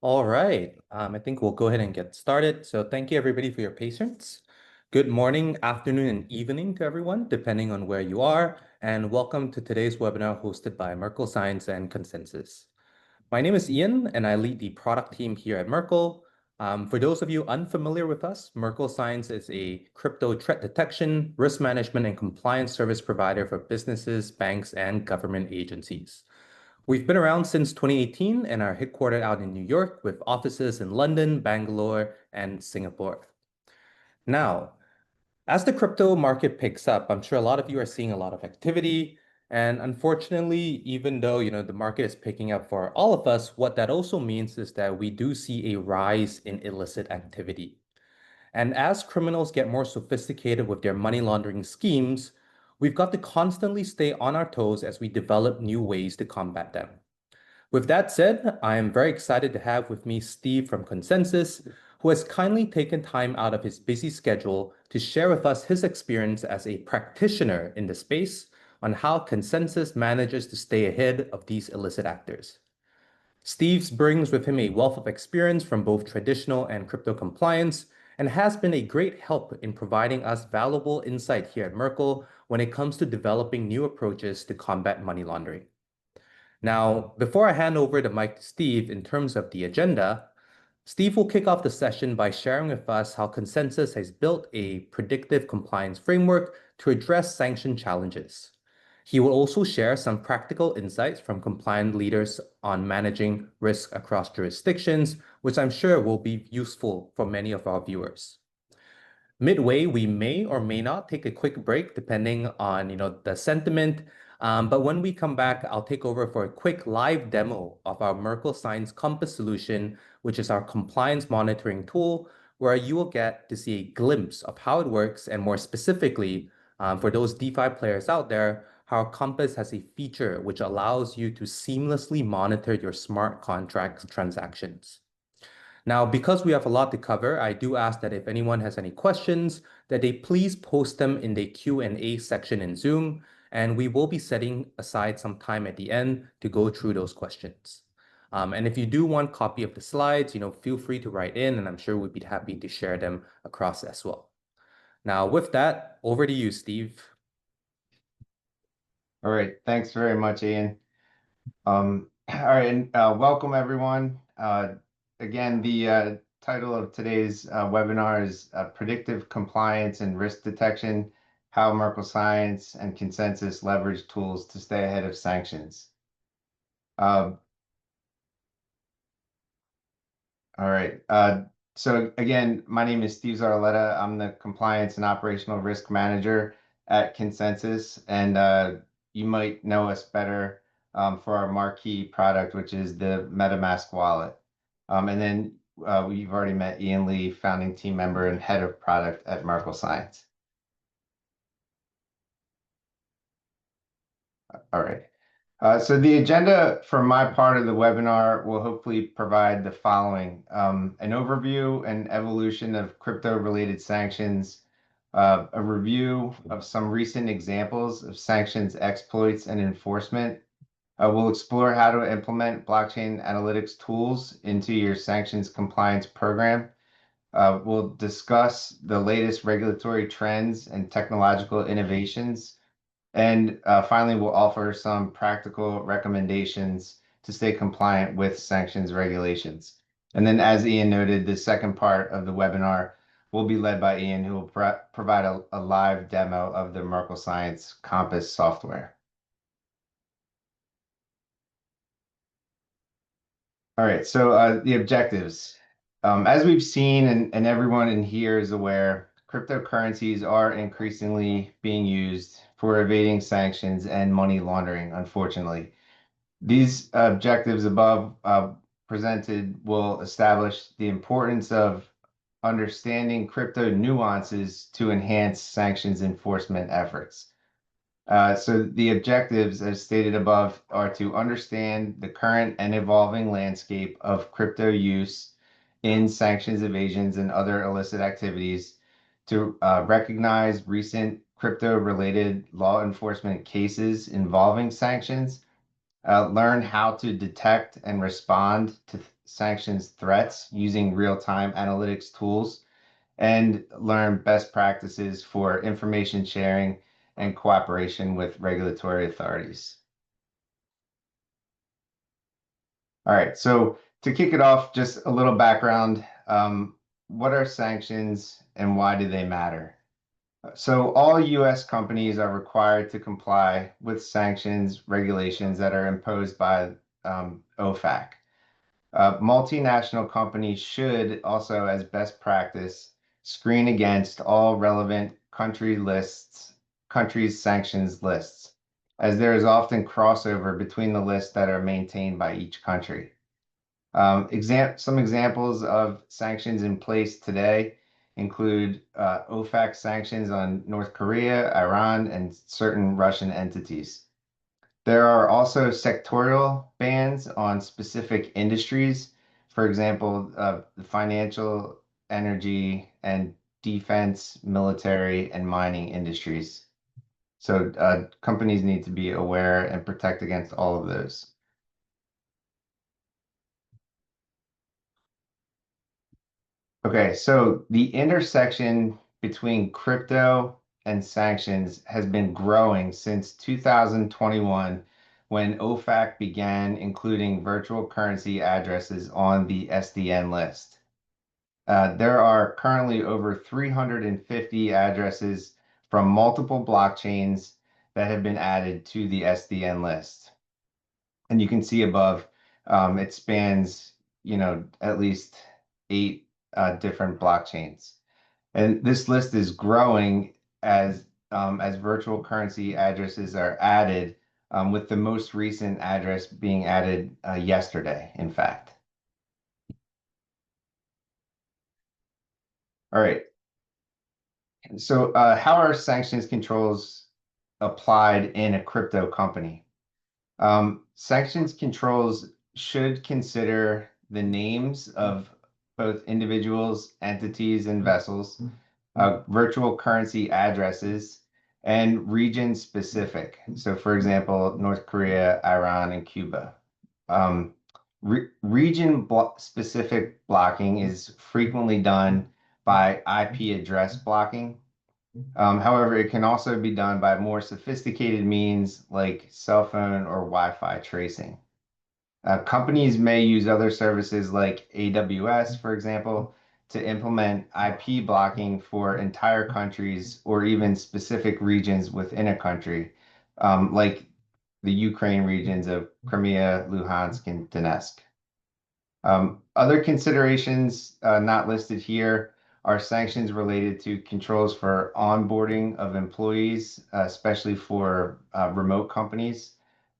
All right. I think we'll go ahead and get started. So thank you everybody for your patience. Good morning, afternoon, and evening to everyone, depending on where you are, and welcome to today's webinar hosted by Merkle Science and Consensys. My name is Ian, and I lead the product team here at Merkle. For those of you unfamiliar with us, Merkle Science is a crypto threat detection, risk management, and compliance service provider for businesses, banks, and government agencies. We've been around since 2018 and are headquartered out in New York with offices in London, Bangalore, and Singapore. Now, as the crypto market picks up, I'm sure a lot of you are seeing a lot of activity. And unfortunately, even though the market is picking up for all of us, what that also means is that we do see a rise in illicit activity. And as criminals get more sophisticated with their money laundering schemes, we've got to constantly stay on our toes as we develop new ways to combat them. With that said, I am very excited to have with me Steve from Consensys, who has kindly taken time out of his busy schedule to share with us his experience as a practitioner in the space on how Consensys manages to stay ahead of these illicit actors. Steve brings with him a wealth of experience from both traditional and crypto compliance and has been a great help in providing us valuable insight here at Merkle when it comes to developing new approaches to combat money laundering. Now, before I hand over the mic to Steve in terms of the agenda, Steve will kick off the session by sharing with us how Consensys has built a predictive compliance framework to address sanction challenges. He will also share some practical insights from compliant leaders on managing risk across jurisdictions, which I'm sure will be useful for many of our viewers. Midway, we may or may not take a quick break depending on the sentiment. But when we come back, I'll take over for a quick live demo of our Merkle Science Compass solution, which is our compliance monitoring tool, where you will get to see a glimpse of how it works, and more specifically, for those DeFi players out there, how Compass has a feature which allows you to seamlessly monitor your smart contract transactions. Now, because we have a lot to cover, I do ask that if anyone has any questions, that they please post them in the Q&A section in Zoom, and we will be setting aside some time at the end to go through those questions. And if you do want a copy of the slides, feel free to write in, and I'm sure we'd be happy to share them across as well. Now, with that, over to you, Steve. All right, thanks very much, Ian. All right, and welcome everyone. Again, the title of today's webinar is Predictive Compliance and Risk Detection, How Merkle Science and Consensys Leverage Tools to Stay Ahead of Sanctions. All right, so again, my name is Steve Szaroleta. I'm the Compliance and Operational Risk Manager at Consensys, and you might know us better for our marquee product, which is the MetaMask wallet. And then we've already met Ian Lee, founding team member and head of product at Merkle Science. All right. So the agenda for my part of the webinar will hopefully provide the following: an overview and evolution of crypto-related sanctions, a review of some recent examples of sanctions exploits and enforcement. We'll explore how to implement blockchain analytics tools into your sanctions compliance program. We'll discuss the latest regulatory trends and technological innovations. And finally, we'll offer some practical recommendations to stay compliant with sanctions regulations. And then, as Ian noted, the second part of the webinar will be led by Ian, who will provide a live demo of the Merkle Science Compass software. All right, so the objectives. As we've seen, and everyone in here is aware, cryptocurrencies are increasingly being used for evading sanctions and money laundering, unfortunately. These objectives above presented will establish the importance of understanding crypto nuances to enhance sanctions enforcement efforts. So the objectives, as stated above, are to understand the current and evolving landscape of crypto use in sanctions evasions and other illicit activities, to recognize recent crypto-related law enforcement cases involving sanctions, learn how to detect and respond to sanctions threats using real-time analytics tools, and learn best practices for information sharing and cooperation with regulatory authorities. All right, so to kick it off, just a little background. What are sanctions and why do they matter? So all U.S. companies are required to comply with sanctions regulations that are imposed by OFAC. Multinational companies should also, as best practice, screen against all relevant countries' sanctions lists, as there is often crossover between the lists that are maintained by each country. Some examples of sanctions in place today include OFAC sanctions on North Korea, Iran, and certain Russian entities. There are also sectorial bans on specific industries, for example, the financial, energy, and defense, military, and mining industries. So companies need to be aware and protect against all of those. Okay, so the intersection between crypto and sanctions has been growing since 2021 when OFAC began including virtual currency addresses on the SDN list. There are currently over 350 addresses from multiple blockchains that have been added to the SDN list. And you can see above, it spans, at least 8 different blockchains. And this list is growing as virtual currency addresses are added, with the most recent address being added yesterday, in fact. All right. So, how are sanctions controls applied in a crypto company? Sanctions controls should consider the names of both individuals, entities, and vessels, virtual currency addresses, and region specific. So, for example, North Korea, Iran, and Cuba. Region specific blocking is frequently done by IP address blocking. However, it can also be done by more sophisticated means like cell phone or Wi-Fi tracing. Companies may use other services like AWS, for example, to implement IP blocking for entire countries or even specific regions within a country, like the Ukraine regions of Crimea, Luhansk, and Donetsk. Other considerations not listed here are sanctions related to controls for onboarding of employees, especially for remote companies,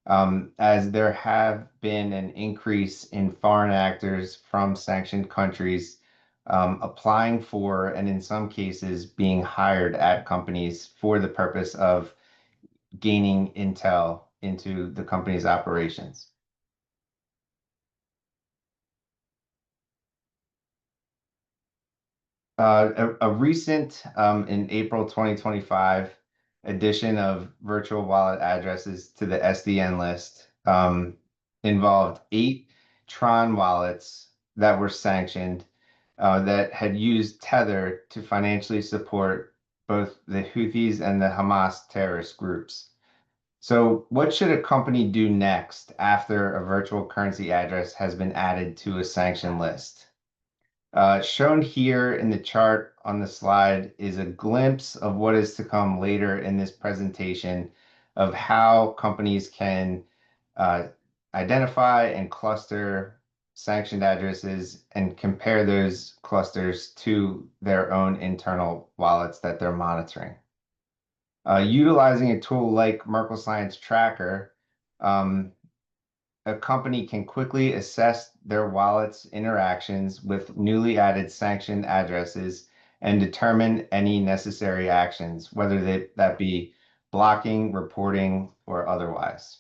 as there have been an increase in foreign actors from sanctioned countries applying for, and in some cases, being hired at companies for the purpose of gaining intel into the company's operations. A recent, in April 2025, addition of virtual wallet addresses to the SDN list involved 8 Tron wallets that were sanctioned that had used Tether to financially support both the Houthis and the Hamas terrorist groups. So, what should a company do next after a virtual currency address has been added to a sanction list? Shown here in the chart on the slide is a glimpse of what is to come later in this presentation of how companies can uh, identify and cluster sanctioned addresses and compare those clusters to their own internal wallets that they're monitoring. Utilizing a tool like Merkle Science Tracker, um, a company can quickly assess their wallet's interactions with newly added sanctioned addresses and determine any necessary actions, whether that be blocking, reporting, or otherwise.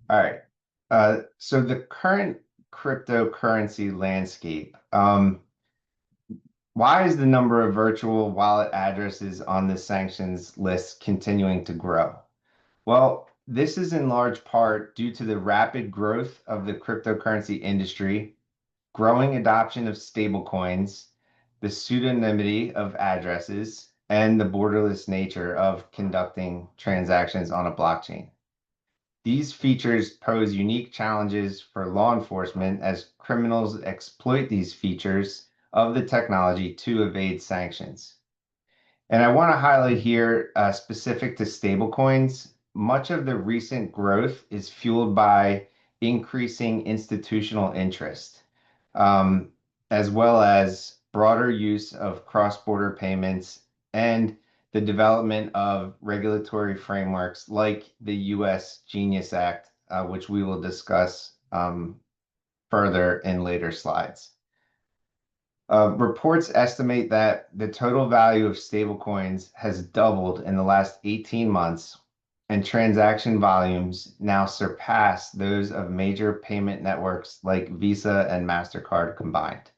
All right. So the current cryptocurrency landscape, Why is the number of virtual wallet addresses on the sanctions list continuing to grow? Well, this is in large part due to the rapid growth of the cryptocurrency industry, growing adoption of stablecoins, the pseudonymity of addresses, and the borderless nature of conducting transactions on a blockchain. These features pose unique challenges for law enforcement as criminals exploit these features of the technology to evade sanctions. And I want to highlight here, specific to stablecoins, much of the recent growth is fueled by increasing institutional interest, um, as well as broader use of cross-border payments and the development of regulatory frameworks like the U.S. Genius Act, which we will discuss further in later slides. Reports estimate that the total value of stablecoins has doubled in the last 18 months, and transaction volumes now surpass those of major payment networks like Visa and MasterCard combined.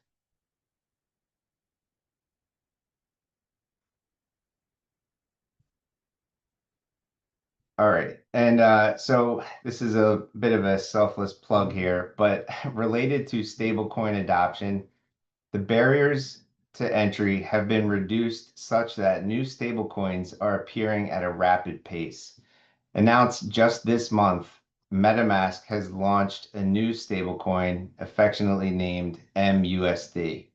All right. And so this is a bit of a selfless plug here, but related to stablecoin adoption, the barriers to entry have been reduced such that new stablecoins are appearing at a rapid pace. Announced just this month, MetaMask has launched a new stablecoin affectionately named MUSD.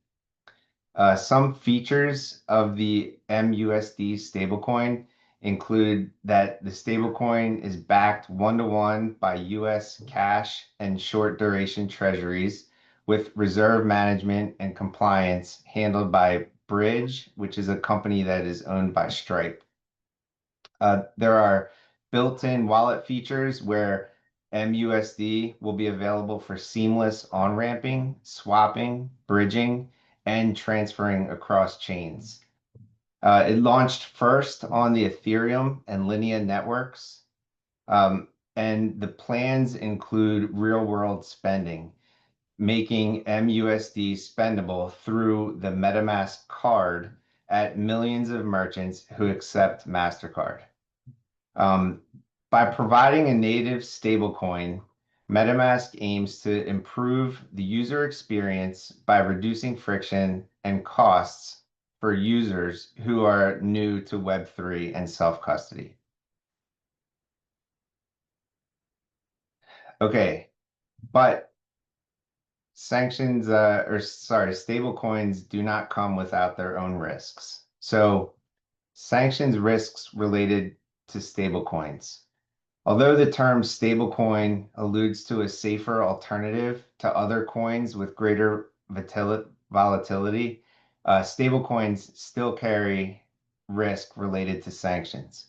Some features of the MUSD stablecoin include that the stablecoin is backed one-to-one by US cash and short duration treasuries with reserve management and compliance handled by Bridge, which is a company that is owned by Stripe. There are built-in wallet features where MUSD will be available for seamless on-ramping, swapping, bridging, and transferring across chains. It launched first on the Ethereum and Linea networks, and the plans include real-world spending, making MUSD spendable through the MetaMask card at millions of merchants who accept MasterCard. By providing a native stablecoin, MetaMask aims to improve the user experience by reducing friction and costs for users who are new to Web3 and self-custody. Okay, but stablecoins do not come without their own risks. So sanctions risks related to stablecoins. Although the term stablecoin alludes to a safer alternative to other coins with greater volatility, stablecoins still carry risk related to sanctions.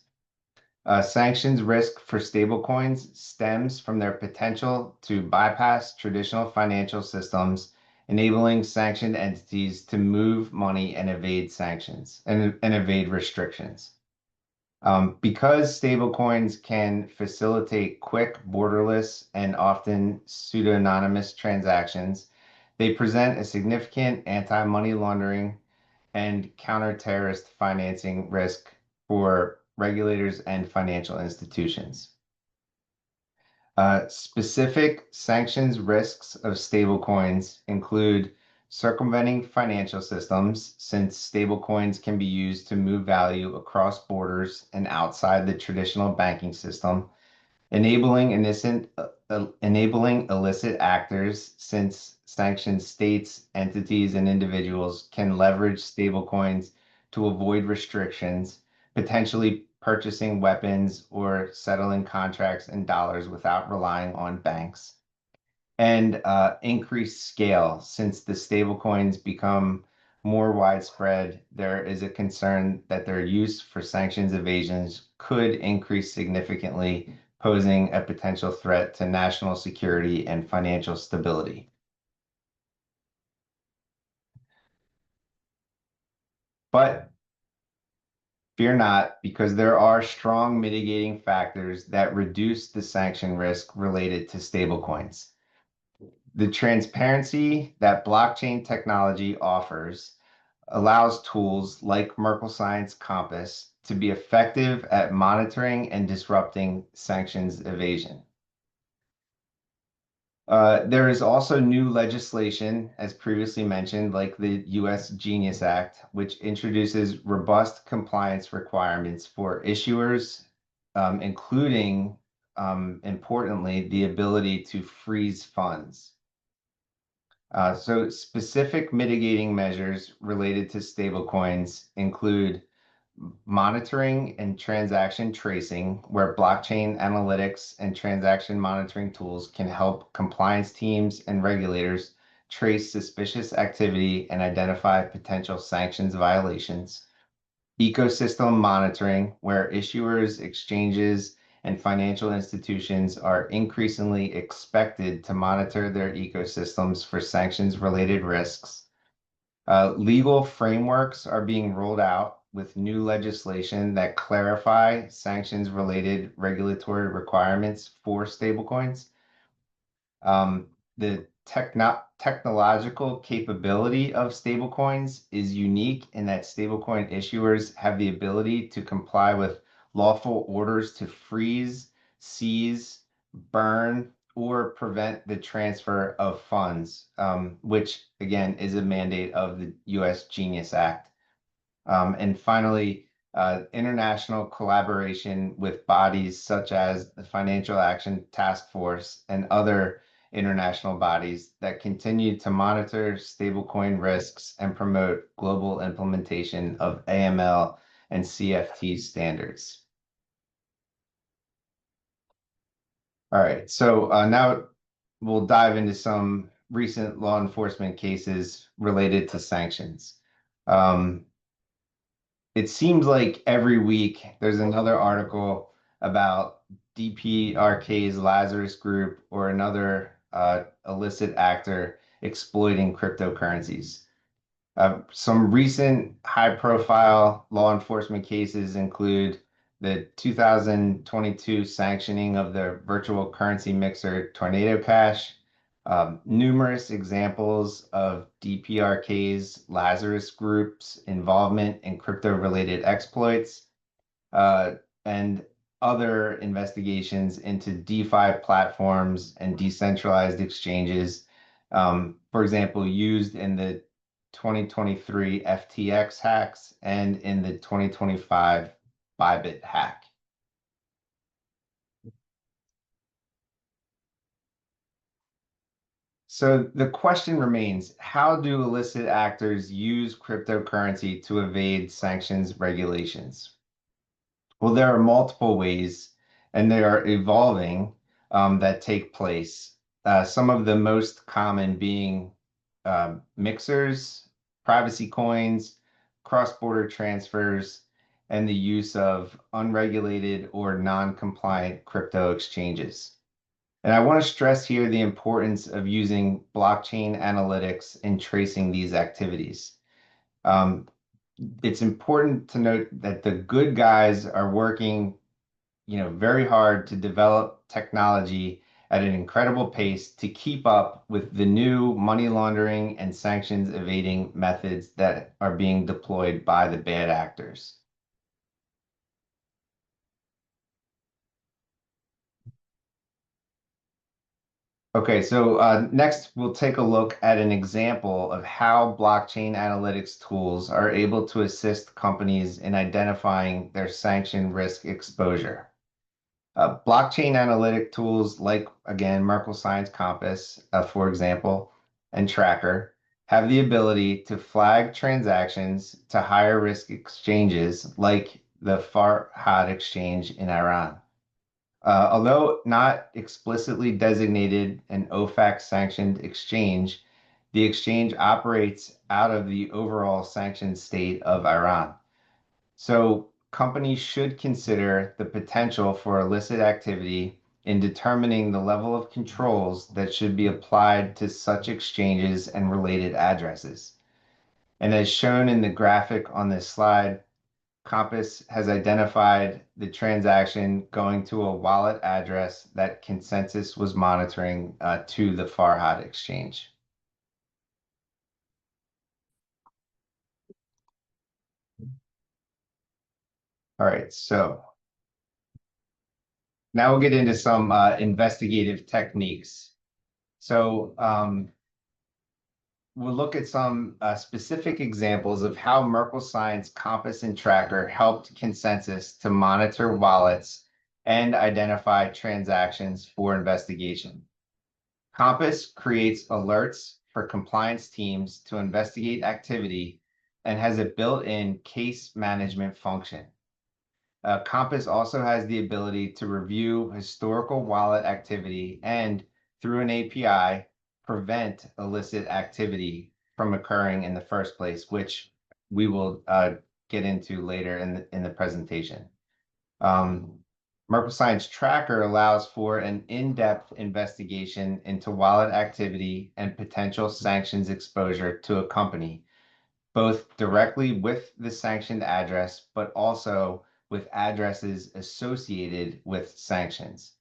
Sanctions risk for stablecoins stems from their potential to bypass traditional financial systems, enabling sanctioned entities to move money and evade sanctions and evade restrictions. Because stablecoins can facilitate quick, borderless, and often pseudonymous transactions, they present a significant anti-money laundering and counter-terrorist financing risk for regulators and financial institutions. Specific sanctions risks of stablecoins include circumventing financial systems, since stablecoins can be used to move value across borders and outside the traditional banking system, enabling illicit actors, since sanctioned states, entities, and individuals can leverage stablecoins to avoid restrictions, potentially purchasing weapons or settling contracts in dollars without relying on banks, and increased scale. Since the stablecoins become more widespread, there is a concern that their use for sanctions evasions could increase significantly, posing a potential threat to national security and financial stability. But fear not, because there are strong mitigating factors that reduce the sanction risk related to stablecoins. The transparency that blockchain technology offers allows tools like Merkle Science Compass to be effective at monitoring and disrupting sanctions evasion. There is also new legislation, as previously mentioned, like the U.S. Genius Act, which introduces robust compliance requirements for issuers, including, importantly, the ability to freeze funds. So specific mitigating measures related to stablecoins include monitoring and transaction tracing, where blockchain analytics and transaction monitoring tools can help compliance teams and regulators trace suspicious activity and identify potential sanctions violations. Ecosystem monitoring, where issuers, exchanges, and financial institutions are increasingly expected to monitor their ecosystems for sanctions-related risks. Legal frameworks are being rolled out with new legislation that clarify sanctions-related regulatory requirements for stablecoins. The technological capability of stablecoins is unique in that stablecoin issuers have the ability to comply with lawful orders to freeze, seize, burn, or prevent the transfer of funds, which again is a mandate of the U.S. Genius Act. And finally, international collaboration with bodies such as the Financial Action Task Force and other international bodies that continue to monitor stablecoin risks and promote global implementation of AML and CFT standards. All right, so now we'll dive into some recent law enforcement cases related to sanctions. It seems like every week there's another article about DPRK's Lazarus Group or another illicit actor exploiting cryptocurrencies. Some recent high-profile law enforcement cases include the 2022 sanctioning of the virtual currency mixer Tornado Cash, numerous examples of DPRK's Lazarus Group's involvement in crypto-related exploits, and other investigations into DeFi platforms and decentralized exchanges, for example, used in the 2023 FTX hacks and in the 2025 Bybit hack. So the question remains, how do illicit actors use cryptocurrency to evade sanctions regulations? Well, there are multiple ways, and they are evolving, that take place. Some of the most common being mixers, privacy coins, cross-border transfers, and the use of unregulated or non-compliant crypto exchanges. And I want to stress here the importance of using blockchain analytics in tracing these activities. It's important to note that the good guys are working, very hard to develop technology at an incredible pace to keep up with the new money laundering and sanctions evading methods that are being deployed by the bad actors. Okay, so next we'll take a look at an example of how blockchain analytics tools are able to assist companies in identifying their sanction risk exposure. Blockchain analytic tools like, again, Merkle Science Compass, for example, and Tracker have the ability to flag transactions to higher risk exchanges like the Farhad exchange in Iran. Although not explicitly designated an OFAC sanctioned exchange, the exchange operates out of the overall sanctioned state of Iran. So companies should consider the potential for illicit activity in determining the level of controls that should be applied to such exchanges and related addresses. And as shown in the graphic on this slide, Compass has identified the transaction going to a wallet address that Consensys was monitoring to the Farhad exchange. All right, so now we'll get into some investigative techniques. So we'll look at some specific examples of how Merkle Science Compass and Tracker helped Consensys to monitor wallets and identify transactions for investigation. Compass creates alerts for compliance teams to investigate activity and has a built-in case management function. Compass also has the ability to review historical wallet activity and, through an API, prevent illicit activity from occurring in the first place, which we will get into later in the presentation. Merkle Science Tracker allows for an in-depth investigation into wallet activity and potential sanctions exposure to a company, both directly with the sanctioned address, but also with addresses associated with sanctions.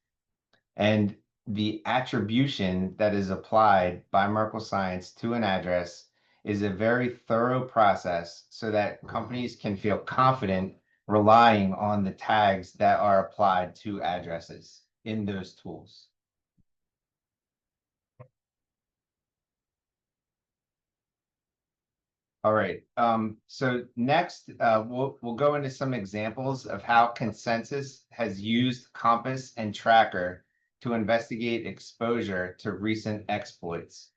And the attribution that is applied by Merkle Science to an address is a very thorough process so that companies can feel confident relying on the tags that are applied to addresses in those tools. All right. So next, we'll go into some examples of how Consensys has used Compass and Tracker to investigate exposure to recent exploits.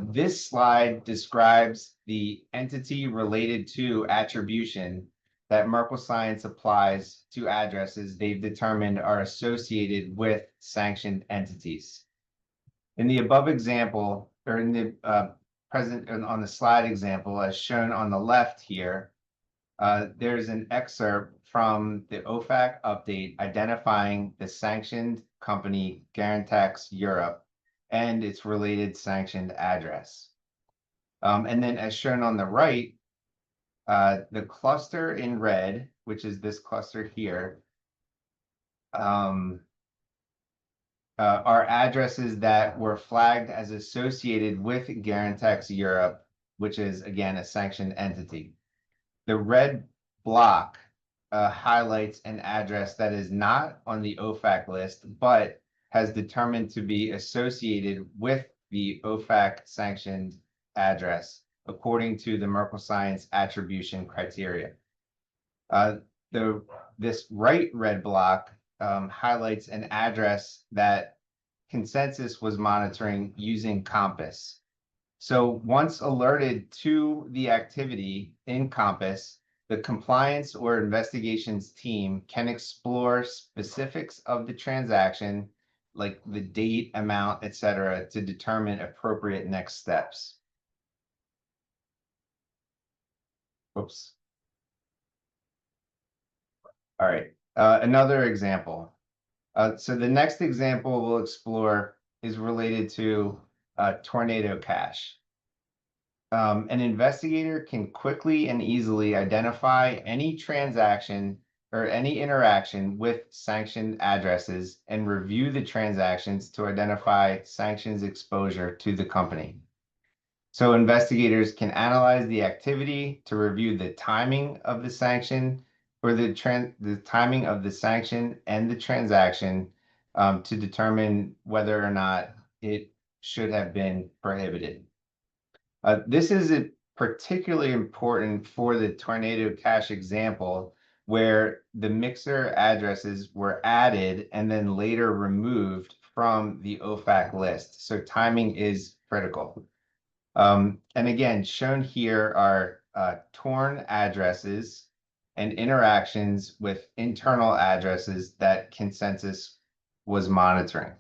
This slide describes the entity related to attribution that Merkle Science applies to addresses they've determined are associated with sanctioned entities. In the above example, or in the present on the slide example, as shown on the left here, there's an excerpt from the OFAC update identifying the sanctioned company Garantax Europe and its related sanctioned address. And then as shown on the right, the cluster in red, which is this cluster here, are addresses that were flagged as associated with Garantax Europe, which is, again, a sanctioned entity. The red block highlights an address that is not on the OFAC list, but has determined to be associated with the OFAC sanctioned address, according to the Merkle Science attribution criteria. This right red block highlights an address that Consensys was monitoring using Compass. So once alerted to the activity in Compass, the compliance or investigations team can explore specifics of the transaction, like the date, amount, etc., to determine appropriate next steps. Whoops. All right, another example. So the next example we'll explore is related to Tornado Cash. An investigator can quickly and easily identify any transaction or any interaction with sanctioned addresses and review the transactions to identify sanctions exposure to the company. So investigators can analyze the activity to review the timing of the sanction or the timing of the sanction and the transaction to determine whether or not it should have been prohibited. This is particularly important for the Tornado Cash example, where the mixer addresses were added and then later removed from the OFAC list. So timing is critical. And again, shown here are torn addresses and interactions with internal addresses that Consensys was monitoring.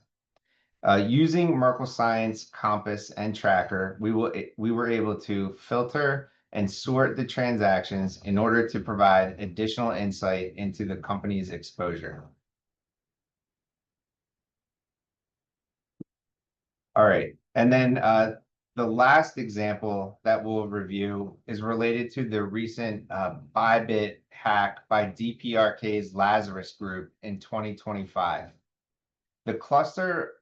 Using Merkle Science, Compass, and Tracker, we were able to filter and sort the transactions in order to provide additional insight into the company's exposure. All right, and then the last example that we'll review is related to the recent Bybit hack by DPRK's Lazarus Group in 2025. The cluster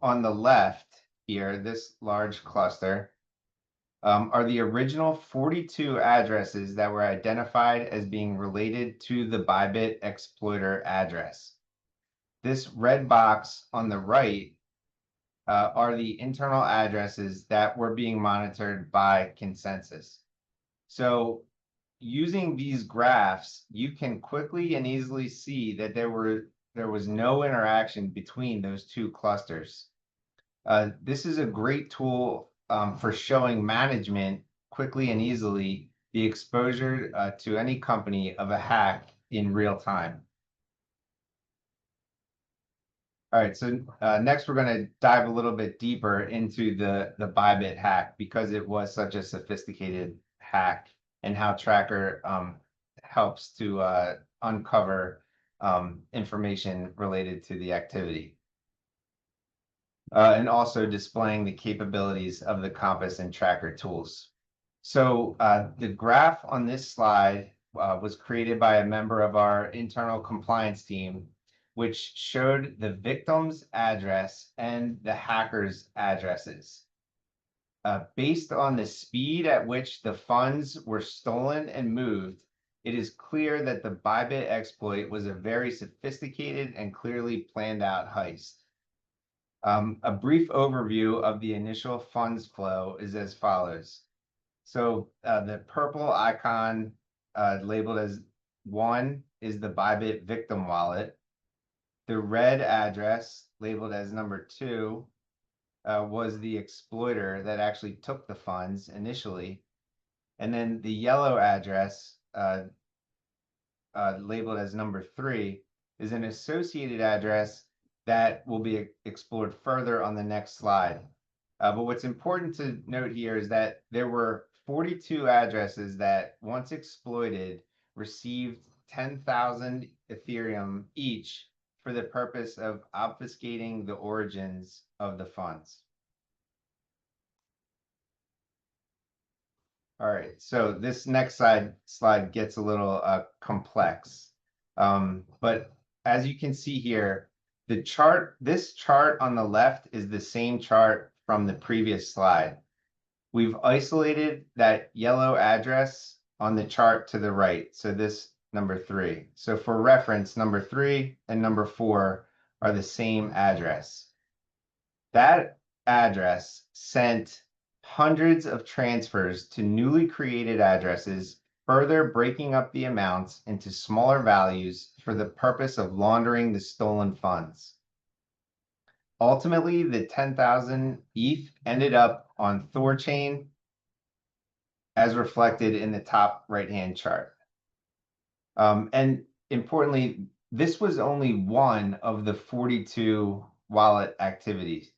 on the left here, this large cluster, are the original 42 addresses that were identified as being related to the Bybit exploiter address. This red box on the right are the internal addresses that were being monitored by Consensys. So using these graphs, you can quickly and easily see that there was no interaction between those two clusters. This is a great tool for showing management quickly and easily the exposure to any company of a hack in real time. All right, so next we're going to dive a little bit deeper into the Bybit hack because it was such a sophisticated hack and how Tracker helps to uncover information related to the activity. And also displaying the capabilities of the Compass and Tracker tools. So the graph on this slide was created by a member of our internal compliance team, which showed the victim's address and the hacker's addresses. Based on the speed at which the funds were stolen and moved, it is clear that the Bybit exploit was a very sophisticated and clearly planned out heist. A brief overview of the initial funds flow is as follows. So the purple icon labeled as 1 is the Bybit victim wallet. The red address labeled as number 2 was the exploiter that actually took the funds initially. And then the yellow address labeled as number 3 is an associated address that will be explored further on the next slide. But what's important to note here is that there were 42 addresses that, once exploited, received 10,000 Ethereum each for the purpose of obfuscating the origins of the funds. All right, so this next slide gets a little complex. But as you can see here, this chart on the left is the same chart from the previous slide. We've isolated that yellow address on the chart to the right, so this number 3. So for reference, number 3 and number 4 are the same address. That address sent hundreds of transfers to newly created addresses, further breaking up the amounts into smaller values for the purpose of laundering the stolen funds. Ultimately, the 10,000 ETH ended up on Thorchain, as reflected in the top right-hand chart. And importantly, this was only one of the 42 wallet's activity.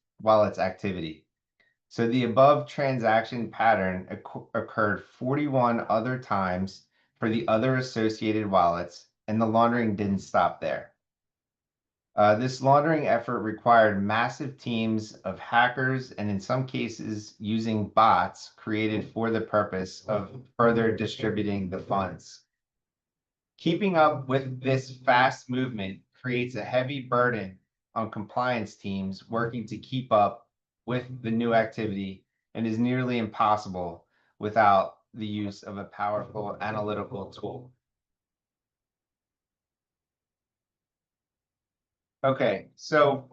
So the above transaction pattern occurred 41 other times for the other associated wallets, and the laundering didn't stop there. This laundering effort required massive teams of hackers and, in some cases, using bots created for the purpose of further distributing the funds. Keeping up with this fast movement creates a heavy burden on compliance teams working to keep up with the new activity and is nearly impossible without the use of a powerful analytical tool. Okay, so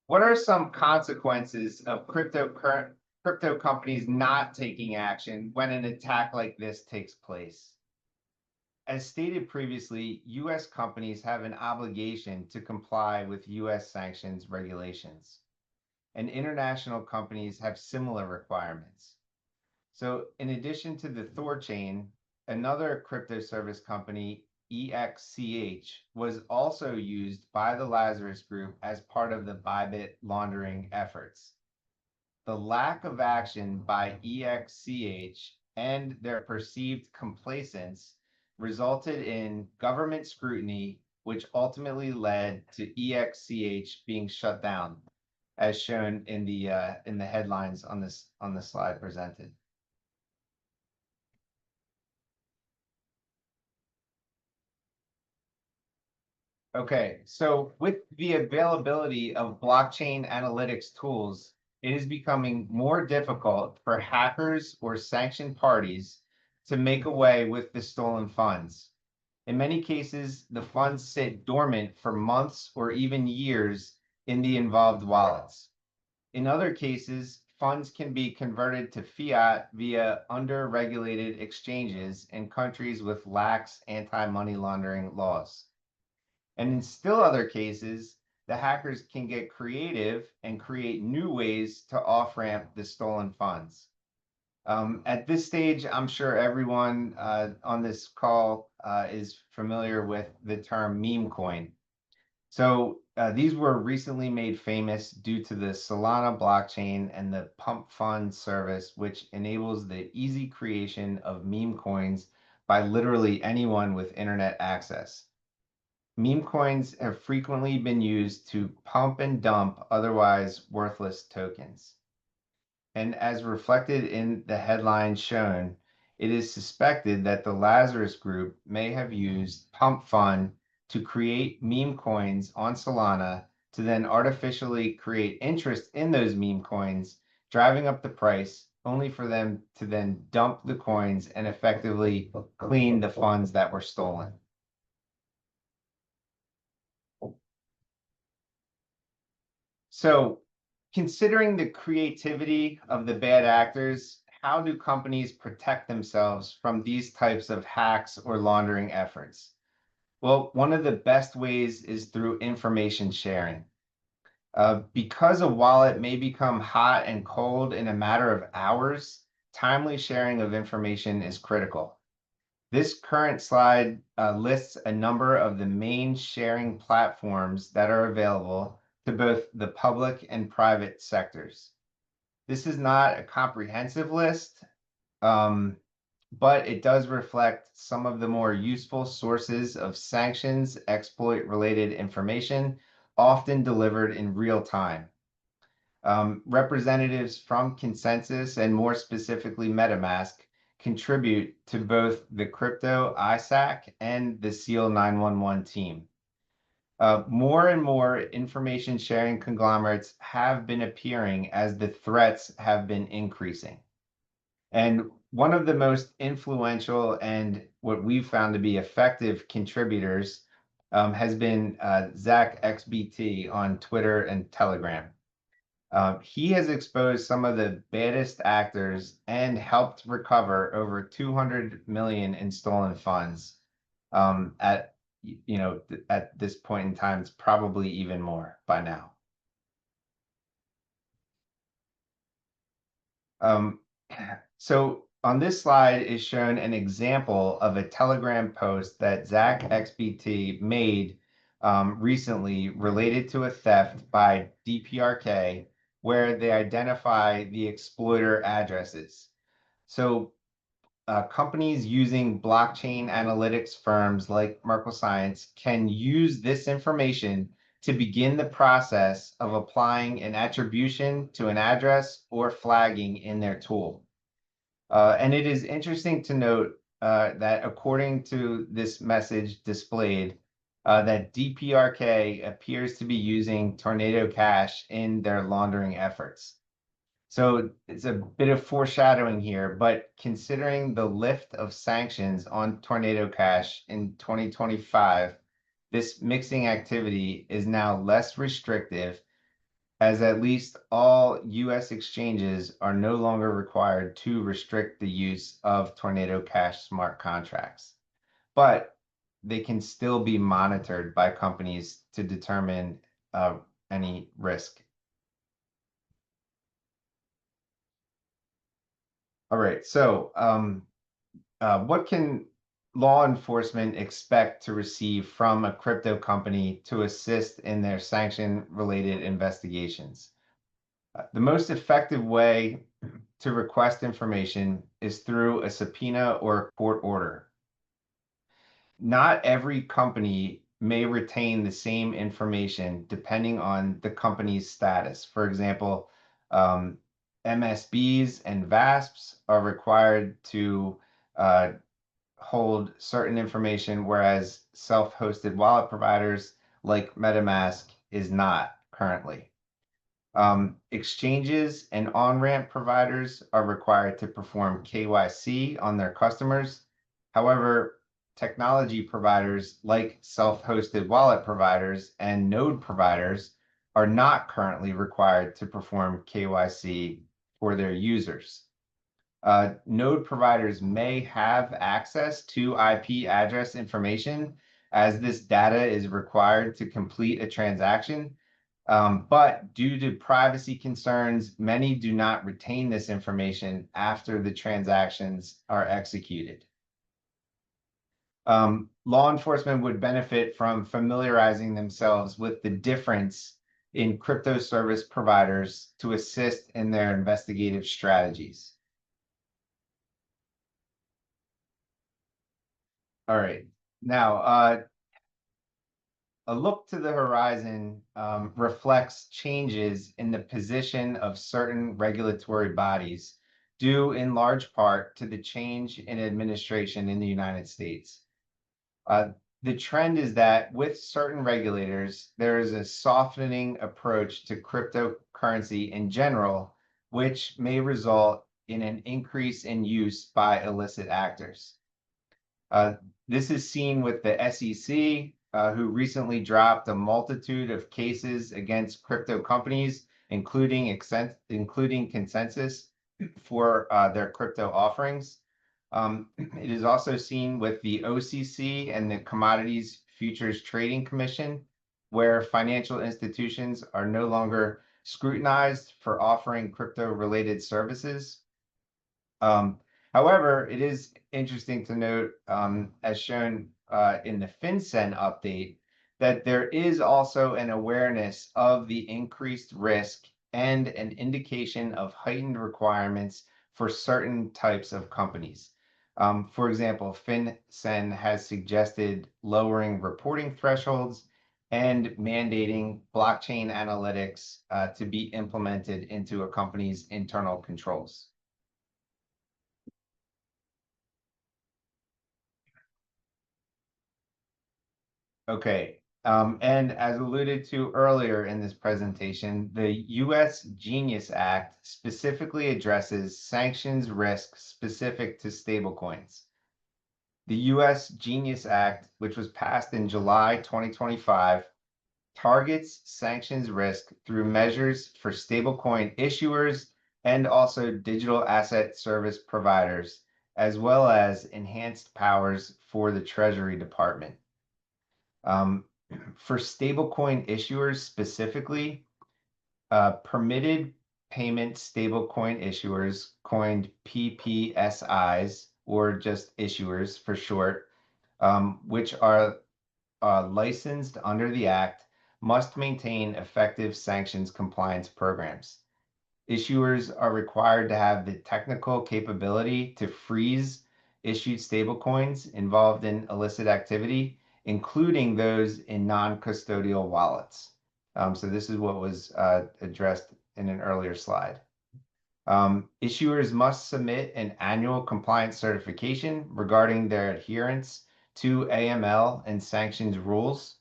what are some consequences of crypto companies not taking action when an attack like this takes place? As stated previously, U.S. companies have an obligation to comply with U.S. sanctions regulations, and international companies have similar requirements. So in addition to the Thorchain, another crypto service company, EXCH, was also used by the Lazarus Group as part of the Bybit laundering efforts. The lack of action by EXCH and their perceived complacence resulted in government scrutiny, which ultimately led to EXCH being shut down, as shown in the headlines on the slide presented. Okay, so with the availability of blockchain analytics tools, it is becoming more difficult for hackers or sanctioned parties to make away with the stolen funds. In many cases, the funds sit dormant for months or even years in the involved wallets. In other cases, funds can be converted to fiat via under-regulated exchanges in countries with lax anti-money laundering laws. And in still other cases, the hackers can get creative and create new ways to off-ramp the stolen funds. At this stage, I'm sure everyone on this call is familiar with the term meme coin. So these were recently made famous due to the Solana blockchain and the Pump Fund service, which enables the easy creation of meme coins by literally anyone with internet access. Meme coins have frequently been used to pump and dump otherwise worthless tokens. And as reflected in the headline shown, it is suspected that the Lazarus Group may have used Pump Fund to create meme coins on Solana to then artificially create interest in those meme coins, driving up the price, only for them to then dump the coins and effectively clean the funds that were stolen. So, considering the creativity of the bad actors, how do companies protect themselves from these types of hacks or laundering efforts? Well, one of the best ways is through information sharing. Because a wallet may become hot and cold in a matter of hours, timely sharing of information is critical. This current slide lists a number of the main sharing platforms that are available to both the public and private sectors. This is not a comprehensive list, but it does reflect some of the more useful sources of sanctions exploit-related information, often delivered in real time. Representatives from Consensys and more specifically MetaMask contribute to both the crypto ISAC and the SEAL 911 team. More and more information sharing conglomerates have been appearing as the threats have been increasing. And one of the most influential and what we've found to be effective contributors has been Zach XBT on Twitter and Telegram. He has exposed some of the baddest actors and helped recover over 200 million in stolen funds. At this point in time, it's probably even more by now. So on this slide is shown an example of a Telegram post that Zach XBT made recently related to a theft by DPRK, where they identify the exploiter addresses. So companies using blockchain analytics firms like Merkle Science can use this information to begin the process of applying an attribution to an address or flagging in their tool. And it is interesting to note that according to this message displayed, that DPRK appears to be using Tornado Cash in their laundering efforts. So it's a bit of foreshadowing here, but considering the lift of sanctions on Tornado Cash in 2025, this mixing activity is now less restrictive, as at least all US exchanges are no longer required to restrict the use of Tornado Cash smart contracts. But they can still be monitored by companies to determine any risk. All right, so what can law enforcement expect to receive from a crypto company to assist in their sanction-related investigations? The most effective way to request information is through a subpoena or a court order. Not every company may retain the same information depending on the company's status. For example, MSBs and VASPs are required to hold certain information, whereas self-hosted wallet providers like MetaMask is not currently. Exchanges and on-ramp providers are required to perform KYC on their customers. However, technology providers like self-hosted wallet providers and node providers are not currently required to perform KYC for their users. Node providers may have access to IP address information as this data is required to complete a transaction. But due to privacy concerns, many do not retain this information after the transactions are executed. Law enforcement would benefit from familiarizing themselves with the difference in crypto service providers to assist in their investigative strategies. All right. Now, a look to the horizon reflects changes in the position of certain regulatory bodies, due in large part to the change in administration in the United States. The trend is that with certain regulators, there is a softening approach to cryptocurrency in general, which may result in an increase in use by illicit actors. This is seen with the SEC, who recently dropped a multitude of cases against crypto companies, including Consensys for their crypto offerings. It is also seen with the OCC and the Commodities Futures Trading Commission, where financial institutions are no longer scrutinized for offering crypto-related services. However, it is interesting to note, as shown in the FinCEN update, that there is also an awareness of the increased risk and an indication of heightened requirements for certain types of companies. For example, FinCEN has suggested lowering reporting thresholds and mandating blockchain analytics to be implemented into a company's internal controls. Okay, and as alluded to earlier in this presentation, the U.S. Genius Act specifically addresses sanctions risk specific to stablecoins. The U.S. Genius Act, which was passed in July 2025, targets sanctions risk through measures for stablecoin issuers and also digital asset service providers, as well as enhanced powers for the Treasury Department. For stablecoin issuers specifically, permitted payment stablecoin issuers, coined PPSIs, or just issuers for short, which are licensed under the Act, must maintain effective sanctions compliance programs. Issuers are required to have the technical capability to freeze issued stablecoins involved in illicit activity, including those in non-custodial wallets. So this is what was addressed in an earlier slide. Issuers must submit an annual compliance certification regarding their adherence to AML and sanctions rules.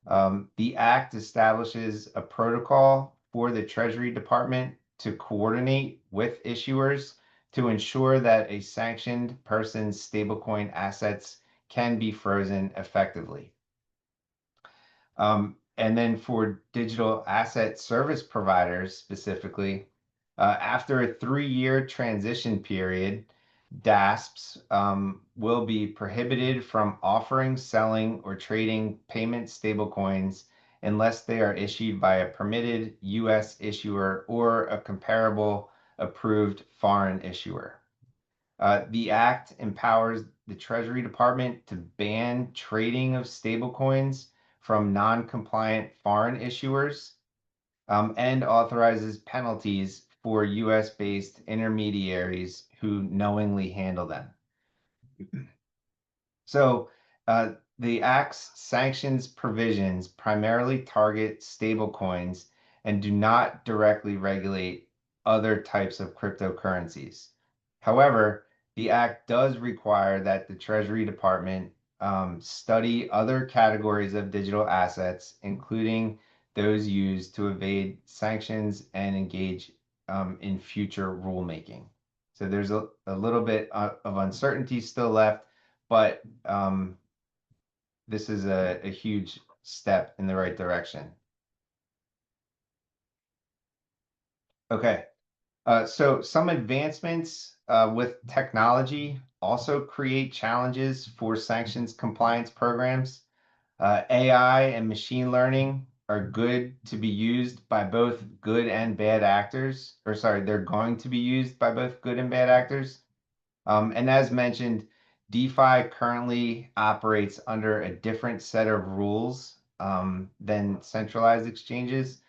The Act establishes a protocol for the Treasury Department to coordinate with issuers to ensure that a sanctioned person's stablecoin assets can be frozen effectively. And then for digital asset service providers specifically, after a 3-year transition period, DASPs will be prohibited from offering, selling, or trading payment stablecoins unless they are issued by a permitted U.S. issuer or a comparable approved foreign issuer. The Act empowers the Treasury Department to ban trading of stablecoins from non-compliant foreign issuers, and authorizes penalties for U.S.-based intermediaries who knowingly handle them. So the Act's sanctions provisions primarily target stablecoins and do not directly regulate other types of cryptocurrencies. However, the Act does require that the Treasury Department study other categories of digital assets, including those used to evade sanctions and engage in future rulemaking. So there's a little bit of uncertainty still left, but this is a huge step in the right direction. Okay, so some advancements with technology also create challenges for sanctions compliance programs. AI and machine learning are good to be used by both good and bad actors, or sorry, they're going to be used by both good and bad actors. And as mentioned, DeFi currently operates under a different set of rules than centralized exchanges,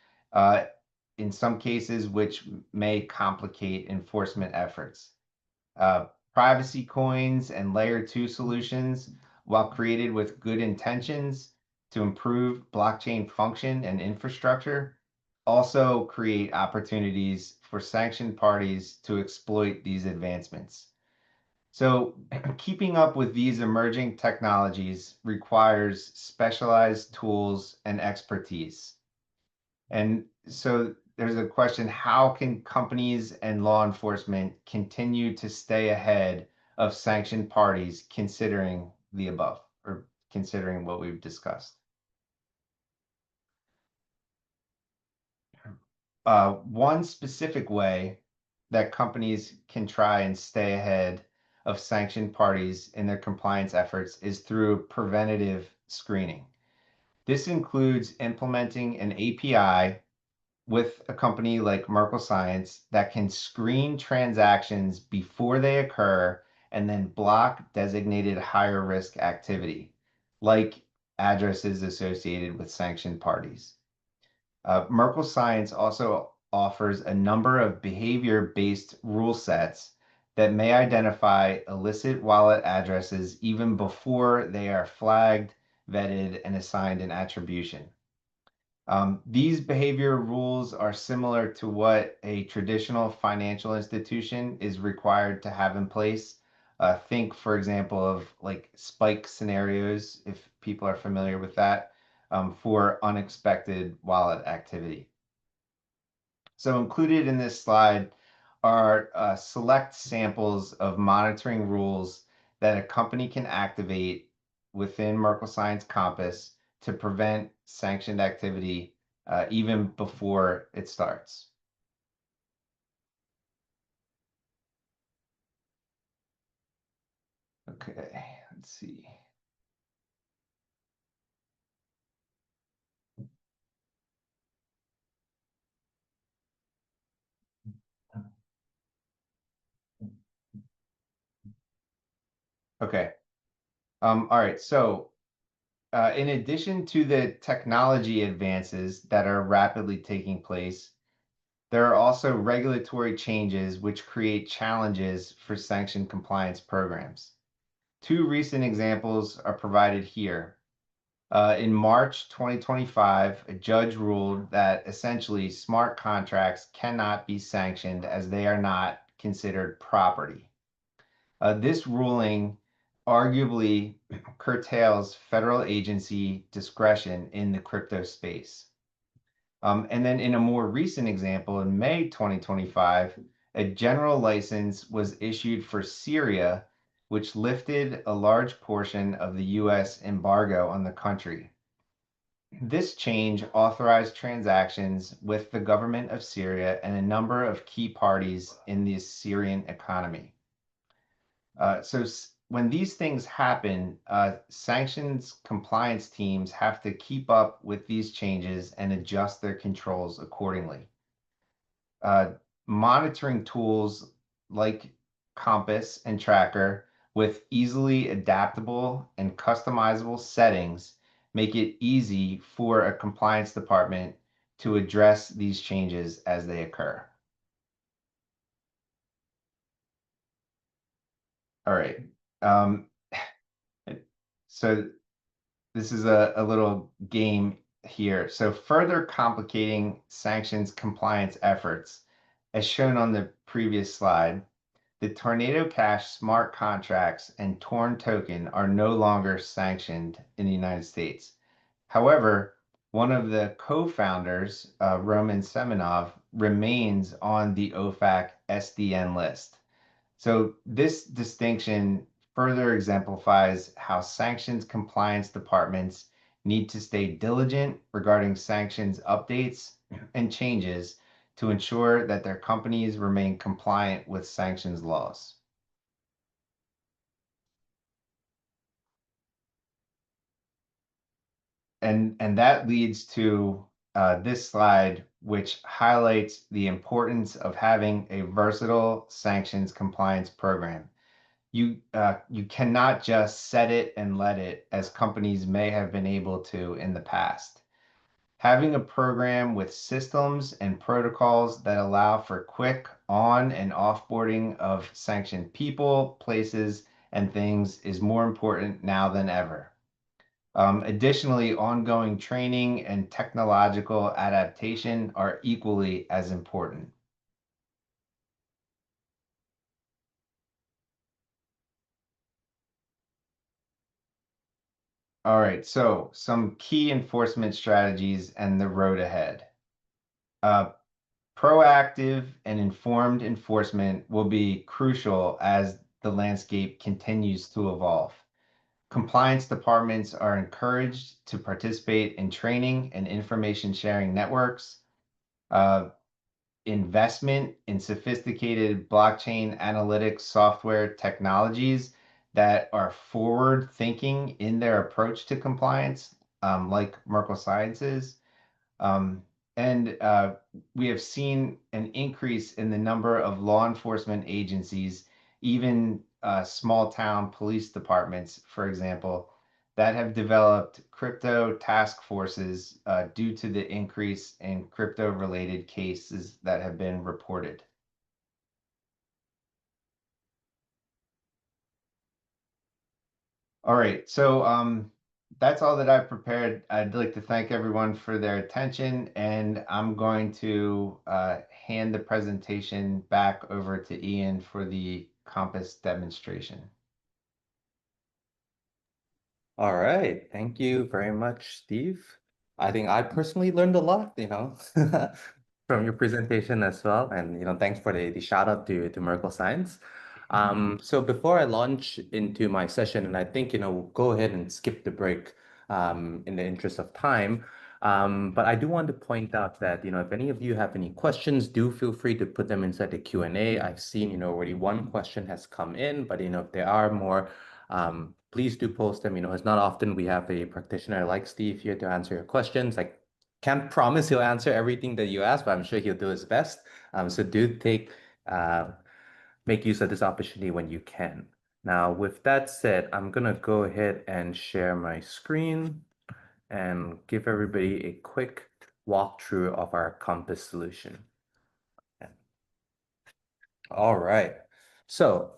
in some cases, which may complicate enforcement efforts. Privacy coins and layer 2 solutions, while created with good intentions to improve blockchain function and infrastructure, also create opportunities for sanctioned parties to exploit these advancements. So keeping up with these emerging technologies requires specialized tools and expertise. And so there's a question, how can companies and law enforcement continue to stay ahead of sanctioned parties considering the above, or considering what we've discussed? One specific way that companies can try and stay ahead of sanctioned parties in their compliance efforts is through preventative screening. This includes implementing an API with a company like Merkle Science that can screen transactions before they occur and then block designated higher risk activity, like addresses associated with sanctioned parties. Merkle Science also offers a number of behavior-based rule sets that may identify illicit wallet addresses even before they are flagged, vetted, and assigned an attribution. These behavior rules are similar to what a traditional financial institution is required to have in place. Think, for example, of like spike scenarios, if people are familiar with that, for unexpected wallet activity. So included in this slide are select samples of monitoring rules that a company can activate within Merkle Science Compass to prevent sanctioned activity even before it starts. Okay, let's see. Okay. All right. So in addition to the technology advances that are rapidly taking place, there are also regulatory changes which create challenges for sanction compliance programs. Two recent examples are provided here. In March 2025, a judge ruled that essentially smart contracts cannot be sanctioned as they are not considered property. This ruling arguably curtails federal agency discretion in the crypto space. And then in a more recent example, in May 2025, a general license was issued for Syria, which lifted a large portion of the US embargo on the country. This change authorized transactions with the government of Syria and a number of key parties in the Syrian economy. So when these things happen, sanctions compliance teams have to keep up with these changes and adjust their controls accordingly. Monitoring tools like Compass and Tracker with easily adaptable and customizable settings make it easy for a compliance department to address these changes as they occur. All right. So this is a little game here. So further complicating sanctions compliance efforts, as shown on the previous slide, the Tornado Cash smart contracts and Torn token are no longer sanctioned in the United States. However, one of the co-founders, Roman Semenov, remains on the OFAC SDN list. So this distinction further exemplifies how sanctions compliance departments need to stay diligent regarding sanctions updates and changes to ensure that their companies remain compliant with sanctions laws. And that leads to this slide, which highlights the importance of having a versatile sanctions compliance program. You cannot just set it and let it, as companies may have been able to in the past. Having a program with systems and protocols that allow for quick on and offboarding of sanctioned people, places, and things is more important now than ever. Additionally, ongoing training and technological adaptation are equally as important. All right, so some key enforcement strategies and the road ahead. Proactive and informed enforcement will be crucial as the landscape continues to evolve. Compliance departments are encouraged to participate in training and information sharing networks. Investment in sophisticated blockchain analytics software technologies that are forward thinking in their approach to compliance, like Merkle Science is. Um, and we have seen an increase in the number of law enforcement agencies, even small town police departments, for example, that have developed crypto task forces due to the increase in crypto-related cases that have been reported. All right, so that's all that I've prepared. I'd like to thank everyone for their attention, and I'm going to hand the presentation back over to Ian for the Compass demonstration. All right. Thank you very much, Steve. I think I personally learned a lot, from your presentation as well. And, thanks for the shout out to Merkle Science. So before I launch into my session, and I think, we'll go ahead and skip the break in the interest of time. But I do want to point out that, if any of you have any questions, do feel free to put them inside the Q&A. I've seen, already one question has come in, but, if there are more, please do post them. It's not often we have a practitioner like Steve here to answer your questions. I can't promise he'll answer everything that you ask, but I'm sure he'll do his best. So do make use of this opportunity when you can. Now, with that said, I'm gonna go ahead and share my screen and give everybody a quick walkthrough of our Compass solution. All right. So,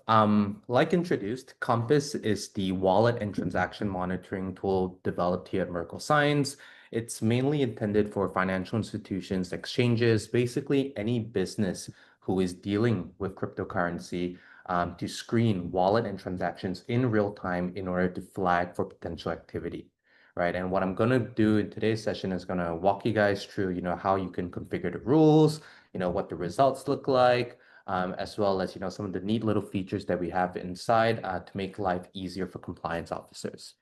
like introduced, Compass is the wallet and transaction monitoring tool developed here at Merkle Science. It's mainly intended for financial institutions, exchanges, basically any business who is dealing with cryptocurrency, to screen wallet and transactions in real time in order to flag for potential activity, right? And what I'm going to do in today's session is going to walk you guys through, how you can configure the rules, what the results look like, as well as some of the neat little features that we have inside to make life easier for compliance officers.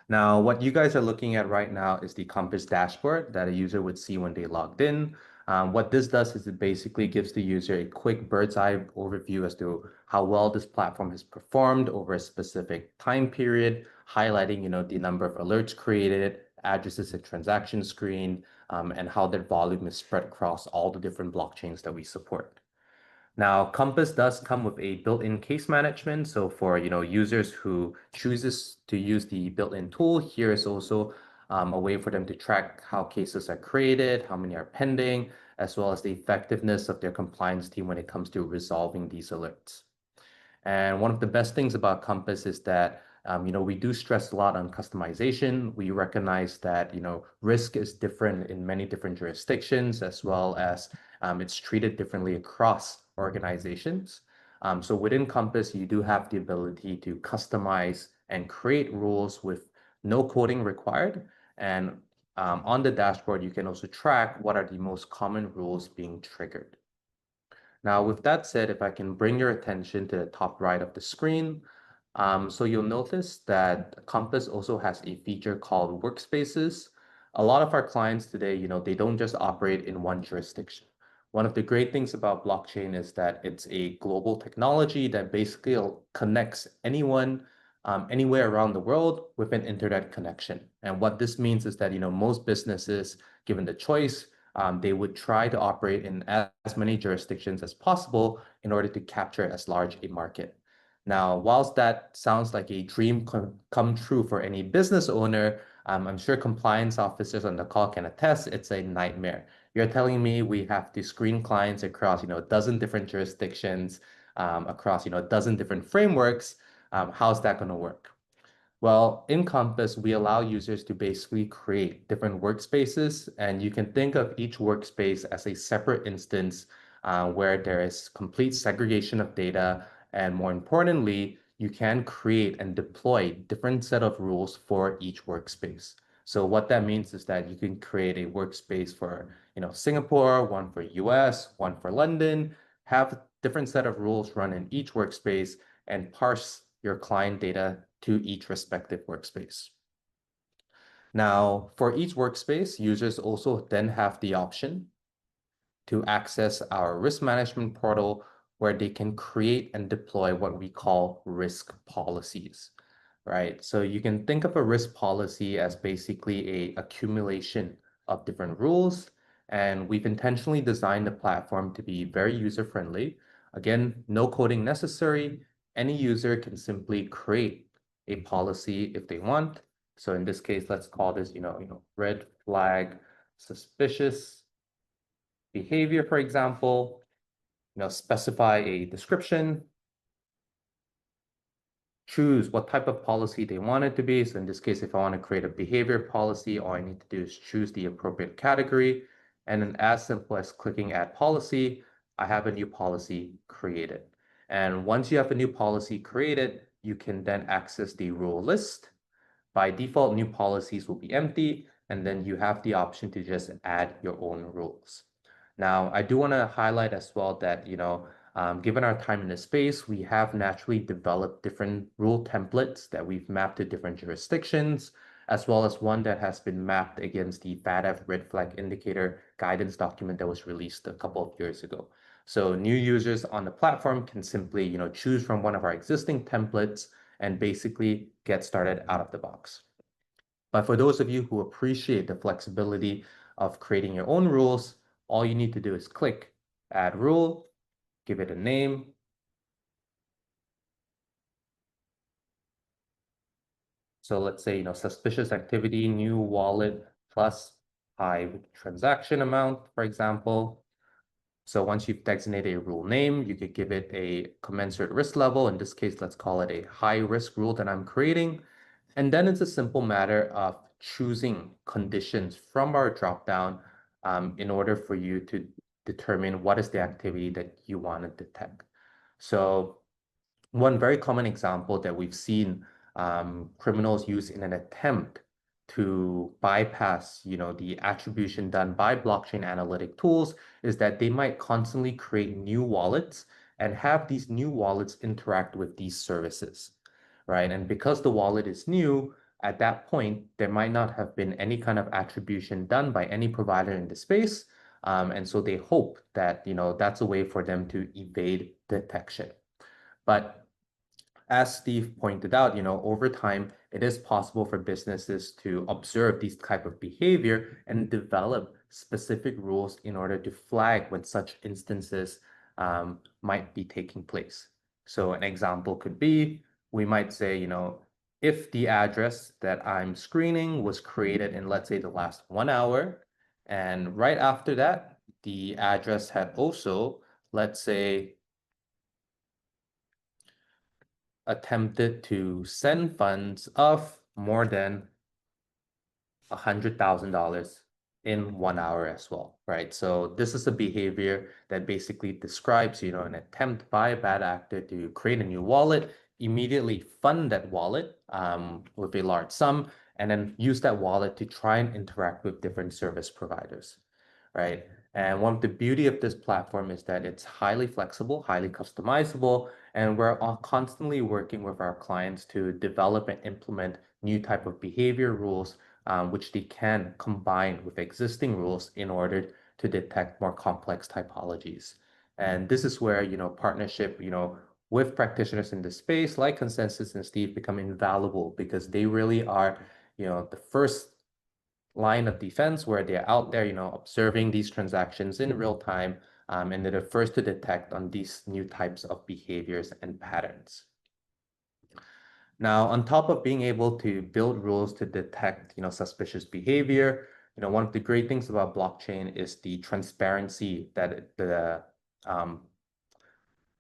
Now, what you guys are looking at right now is the Compass dashboard that a user would see when they logged in. What this does is it basically gives the user a quick bird's eye overview as to how well this platform has performed over a specific time period, highlighting the number of alerts created, addresses and transactions screened, and how that volume is spread across all the different blockchains that we support. Now, Compass does come with a built-in case management. So for users who chooses to use the built-in tool, here is also a way for them to track how cases are created, how many are pending, as well as the effectiveness of their compliance team when it comes to resolving these alerts. And one of the best things about Compass is that we do stress a lot on customization. We recognize that risk is different in many different jurisdictions, as well as it's treated differently across organizations. So within Compass, you do have the ability to customize and create rules with no coding required. And on the dashboard, you can also track what are the most common rules being triggered. Now, with that said, if I can bring your attention to the top right of the screen, so you'll notice that Compass also has a feature called Workspaces. A lot of our clients today, they don't just operate in one jurisdiction. One of the great things about blockchain is that it's a global technology that basically connects anyone, anywhere around the world with an internet connection. And what this means is that, most businesses, given the choice, they would try to operate in as many jurisdictions as possible in order to capture as large a market. Now, whilst that sounds like a dream come true for any business owner, I'm sure compliance officers on the call can attest it's a nightmare. You're telling me we have to screen clients across, a dozen different jurisdictions, across, a dozen different frameworks. How's that going to work? Well, in Compass, we allow users to basically create different workspaces, and you can think of each workspace as a separate instance where there is complete segregation of data, and more importantly, you can create and deploy different set of rules for each workspace. So what that means is that you can create a workspace for, Singapore, one for US, one for London, have different set of rules run in each workspace, and parse your client data to each respective workspace. Now, for each workspace, users also then have the option to access our risk management portal where they can create and deploy what we call risk policies, right? So you can think of a risk policy as basically a accumulation of different rules, and we've intentionally designed the platform to be very user-friendly. Again, no coding necessary. Any user can simply create a policy if they want. So in this case, let's call this, red flag suspicious behavior, for example, specify a description, choose what type of policy they want it to be. So in this case, if I want to create a behavior policy, all I need to do is choose the appropriate category. And then as simple as clicking add policy, I have a new policy created. And once you have a new policy created, you can then access the rule list. By default, new policies will be empty, and then you have the option to just add your own rules. Now, I do want to highlight as well that, given our time in the space, we have naturally developed different rule templates that we've mapped to different jurisdictions, as well as one that has been mapped against the FATF red flag indicator guidance document that was released a couple of years ago. So new users on the platform can simply, choose from one of our existing templates and basically get started out of the box. But for those of you who appreciate the flexibility of creating your own rules, all you need to do is click add rule, give it a name. So let's say, suspicious activity, new wallet plus high transaction amount, for example. So once you've designated a rule name, you could give it a commensurate risk level. In this case, let's call it a high risk rule that I'm creating. And then it's a simple matter of choosing conditions from our dropdown in order for you to determine what is the activity that you want to detect. So one very common example that we've seen criminals use in an attempt to bypass, the attribution done by blockchain analytic tools is that they might constantly create new wallets and have these new wallets interact with these services, right? And because the wallet is new, at that point, there might not have been any kind of attribution done by any provider in the space. And so they hope that, that's a way for them to evade detection. But as Steve pointed out, over time, it is possible for businesses to observe these type of behavior and develop specific rules in order to flag when such instances might be taking place. So an example could be, we might say, if the address that I'm screening was created in, let's say, the last 1 hour, and right after that, the address had also, let's say, attempted to send funds of more than $100,000 in 1 hour as well, right? So this is a behavior that basically describes, an attempt by a bad actor to create a new wallet, immediately fund that wallet with a large sum, and then use that wallet to try and interact with different service providers, right? And one of the beauty of this platform is that it's highly flexible, highly customizable, and we're all constantly working with our clients to develop and implement new type of behavior rules, which they can combine with existing rules in order to detect more complex typologies. And this is where, partnership, with practitioners in the space like Consensys and Steve become invaluable because they really are, the first line of defense where they're out there, observing these transactions in real time, and they're the first to detect on these new types of behaviors and patterns. Now, on top of being able to build rules to detect, suspicious behavior, one of the great things about blockchain is the transparency that the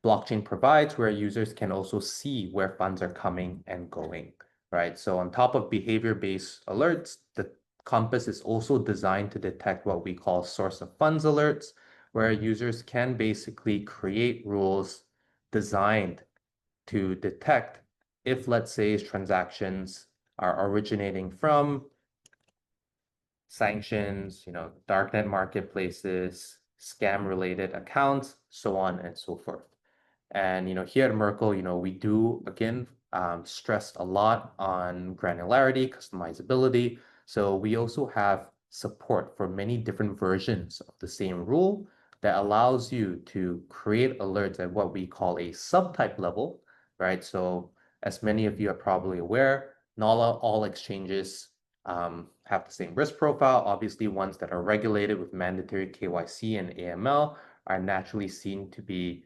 blockchain provides, where users can also see where funds are coming and going, right? So on top of behavior-based alerts, the Compass is also designed to detect what we call source of funds alerts, where users can basically create rules designed to detect if, let's say, transactions are originating from sanctions, darknet marketplaces, scam-related accounts, so on and so forth. And here at Merkle, we do again stress a lot on granularity, customizability. So we also have support for many different versions of the same rule that allows you to create alerts at what we call a subtype level, right? So as many of you are probably aware, not all exchanges have the same risk profile. Obviously, ones that are regulated with mandatory KYC and AML are naturally seen to be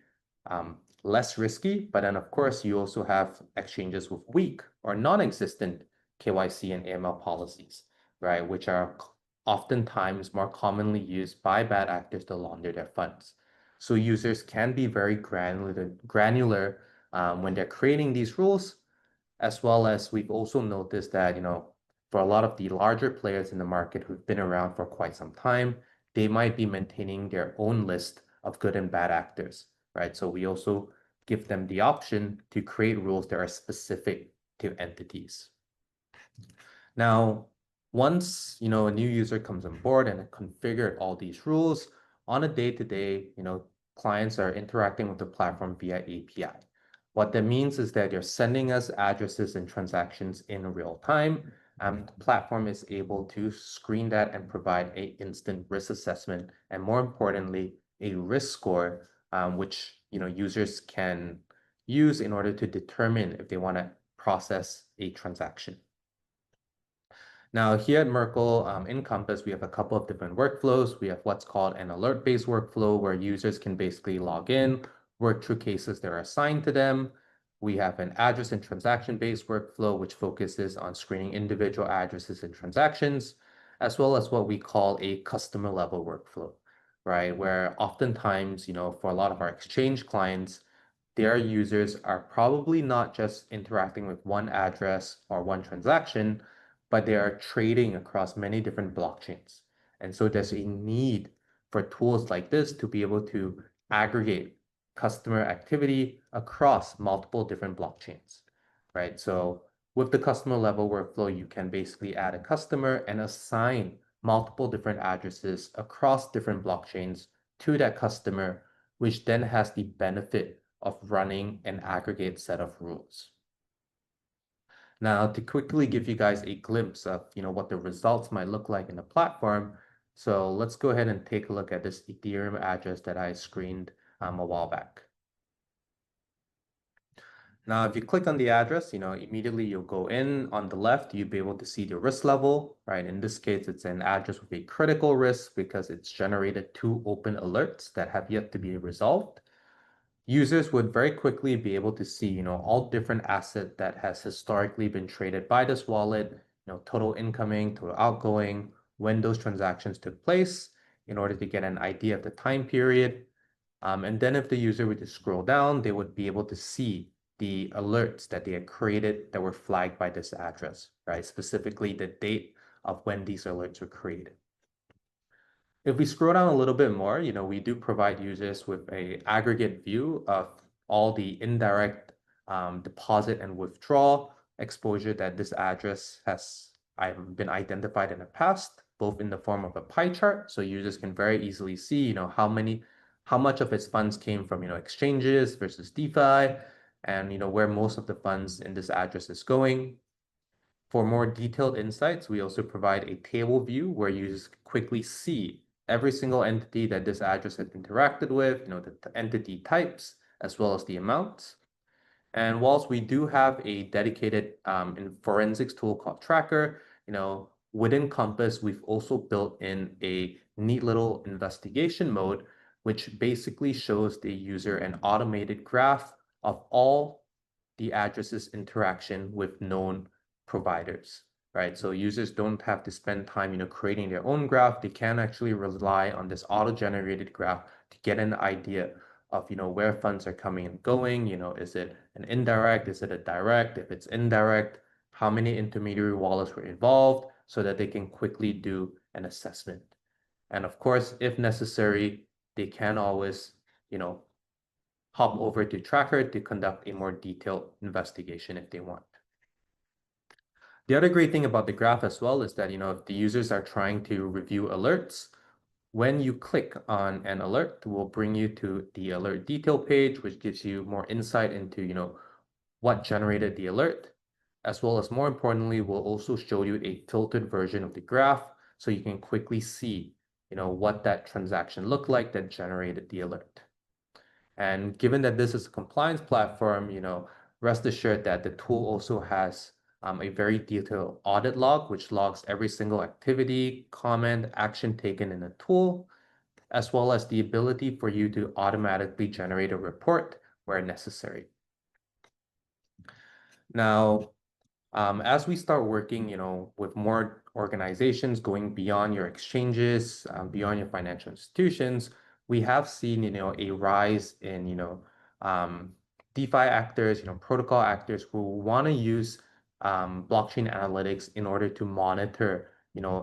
less risky, but then of course you also have exchanges with weak or non-existent KYC and AML policies, right, which are oftentimes more commonly used by bad actors to launder their funds. So users can be very granular when they're creating these rules, as well as we've also noticed that, for a lot of the larger players in the market who've been around for quite some time, they might be maintaining their own list of good and bad actors, right? So we also give them the option to create rules that are specific to entities. Now, once a new user comes on board and configured all these rules, on a day-to-day, clients are interacting with the platform via API. What that means is that you're sending us addresses and transactions in real time. The platform is able to screen that and provide an instant risk assessment, and more importantly, a risk score, which users can use in order to determine if they want to process a transaction. Now, here at Merkle, in Compass, we have a couple of different workflows. We have what's called an alert-based workflow where users can basically log in, work through cases that are assigned to them. We have an address and transaction-based workflow, which focuses on screening individual addresses and transactions, as well as what we call a customer-level workflow, right? Where oftentimes, for a lot of our exchange clients, their users are probably not just interacting with one address or one transaction, but they are trading across many different blockchains. And so there's a need for tools like this to be able to aggregate customer activity across multiple different blockchains, right? So with the customer level workflow, you can basically add a customer and assign multiple different addresses across different blockchains to that customer, which then has the benefit of running an aggregate set of rules. Now, to quickly give you guys a glimpse of what the results might look like in the platform, so let's go ahead and take a look at this Ethereum address that I screened a while back. Now, if you click on the address, immediately you'll go in on the left, you'll be able to see the risk level, right? In this case, it's an address with a critical risk because it's generated 2 open alerts that have yet to be resolved. Users would very quickly be able to see, all different asset that has historically been traded by this wallet, total incoming, total outgoing, when those transactions took place in order to get an idea of the time period. And then if the user were to scroll down, they would be able to see the alerts that they had created that were flagged by this address, right? Specifically the date of when these alerts were created. If we scroll down a little bit more, we do provide users with an aggregate view of all the indirect deposit and withdrawal exposure that this address has been identified in the past, both in the form of a pie chart, so users can very easily see, how much of its funds came from, exchanges versus DeFi, and where most of the funds in this address is going. For more detailed insights, we also provide a table view where users can quickly see every single entity that this address has interacted with, the entity types, as well as the amounts. And whilst we do have a dedicated forensics tool called Tracker, within Compass, we've also built in a neat little investigation mode, which basically shows the user an automated graph of all the addresses interaction with known providers, right? So users don't have to spend time, creating their own graph. They can actually rely on this auto-generated graph to get an idea of, where funds are coming and going. Is it an indirect? Is it a direct? If it's indirect, how many intermediary wallets were involved so that they can quickly do an assessment. And of course, if necessary, they can always, hop over to Tracker to conduct a more detailed investigation if they want. The other great thing about the graph as well is that, if the users are trying to review alerts, when you click on an alert, it will bring you to the alert detail page, which gives you more insight into, what generated the alert, as well as more importantly, will also show you a filtered version of the graph so you can quickly see, what that transaction looked like that generated the alert. And given that this is a compliance platform, rest assured that the tool also has a very detailed audit log, which logs every single activity, comment, action taken in the tool, as well as the ability for you to automatically generate a report where necessary. Now, as we start working, with more organizations going beyond your exchanges, beyond your financial institutions, we have seen, a rise in, DeFi actors, protocol actors who want to use blockchain analytics in order to monitor,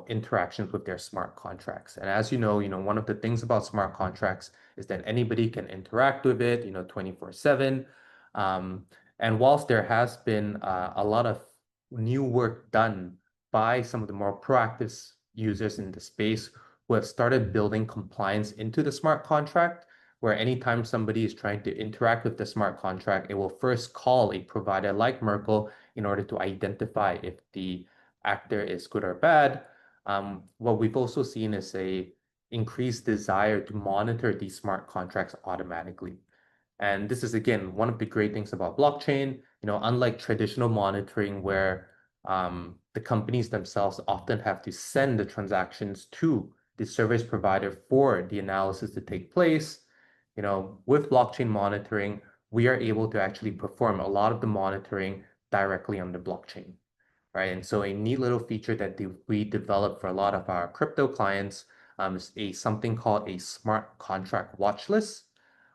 interactions with their smart contracts. And as you know, one of the things about smart contracts is that anybody can interact with it, 24/7. And whilst there has been a lot of new work done by some of the more proactive users in the space who have started building compliance into the smart contract, where anytime somebody is trying to interact with the smart contract, it will first call a provider like Merkle in order to identify if the actor is good or bad. What we've also seen is a increased desire to monitor these smart contracts automatically. And this is, again, one of the great things about blockchain, unlike traditional monitoring where the companies themselves often have to send the transactions to the service provider for the analysis to take place, with blockchain monitoring, we are able to actually perform a lot of the monitoring directly on the blockchain, right? And so a neat little feature that we developed for a lot of our crypto clients is something called a smart contract watch list,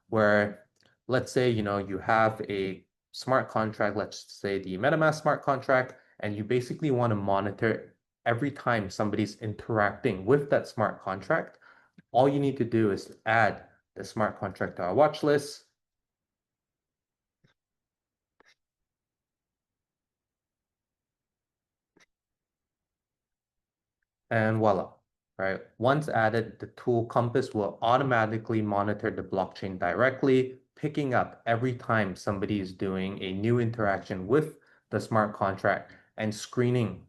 where let's say, you have a smart contract, let's say the MetaMask smart contract, and you basically want to monitor every time somebody's interacting with that smart contract. All you need to do is add the smart contract to our watch list. And voila, right? Once added, the tool Compass will automatically monitor the blockchain directly, picking up every time somebody is doing a new interaction with the smart contract and screening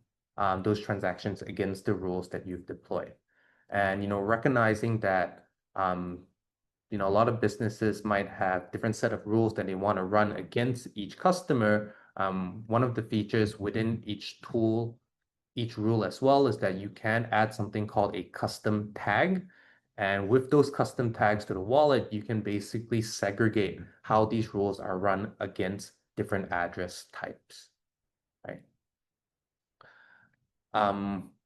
those transactions against the rules that you've deployed. And, recognizing that, a lot of businesses might have different set of rules that they want to run against each customer. One of the features within each tool, each rule as well, is that you can add something called a custom tag. And with those custom tags to the wallet, you can basically segregate how these rules are run against different address types, right?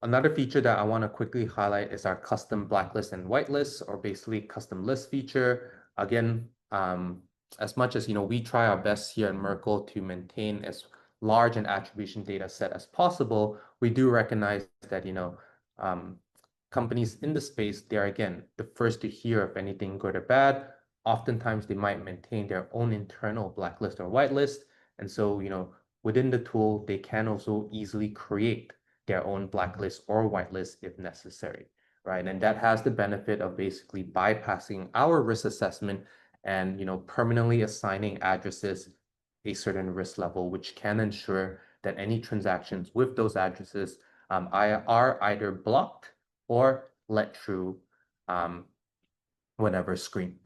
Another feature that I want to quickly highlight is our custom blacklist and whitelist, or basically custom list feature. Again, as much as we try our best here at Merkle to maintain as large an attribution data set as possible, we do recognize that companies in the space, they are again the first to hear of anything good or bad. Oftentimes they might maintain their own internal blacklist or whitelist, and so within the tool they can also easily create their own blacklist or whitelist if necessary, right? And that has the benefit of basically bypassing our risk assessment and permanently assigning addresses a certain risk level, which can ensure that any transactions with those addresses are either blocked or let through whenever screened.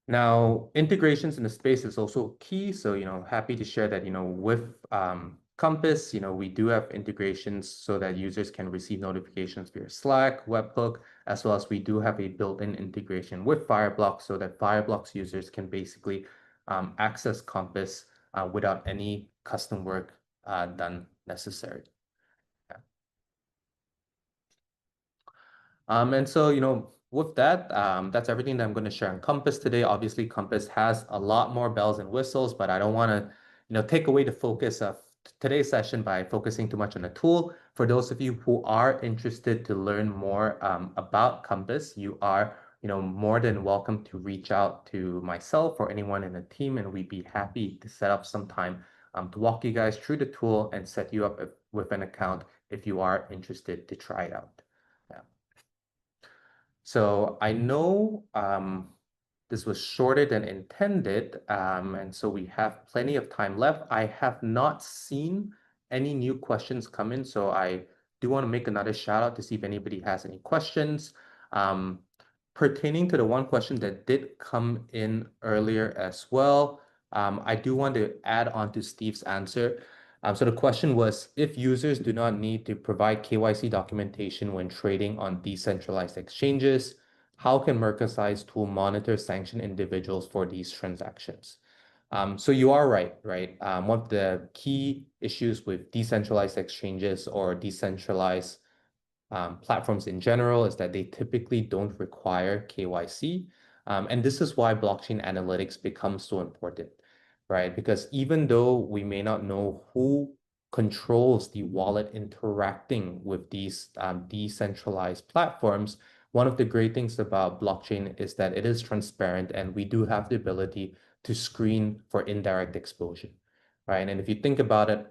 Now, integrations in the space is also key. So, happy to share that, with Compass, we do have integrations so that users can receive notifications via Slack, webhook, as well as we do have a built-in integration with Fireblocks so that Fireblocks users can basically access Compass without any custom work done necessary. And so, with that, that's everything that I'm going to share on Compass today. Obviously, Compass has a lot more bells and whistles, but I don't want to, take away the focus of today's session by focusing too much on the tool. For those of you who are interested to learn more about Compass, you are, more than welcome to reach out to myself or anyone in the team, and we'd be happy to set up some time to walk you guys through the tool and set you up with an account if you are interested to try it out. Yeah. So I know this was shorter than intended, and so we have plenty of time left. I have not seen any new questions come in, so I do want to make another shout out to see if anybody has any questions. Pertaining to the one question that did come in earlier as well, I do want to add on to Steve's answer. So the question was, if users do not need to provide KYC documentation when trading on decentralized exchanges, how can Merkle Science tool monitor sanctioned individuals for these transactions? So you are right? One of the key issues with decentralized exchanges or decentralized platforms in general is that they typically don't require KYC. And this is why blockchain analytics becomes so important, right? Because even though we may not know who controls the wallet interacting with these decentralized platforms, one of the great things about blockchain is that it is transparent and we do have the ability to screen for indirect exposure, right? And if you think about it,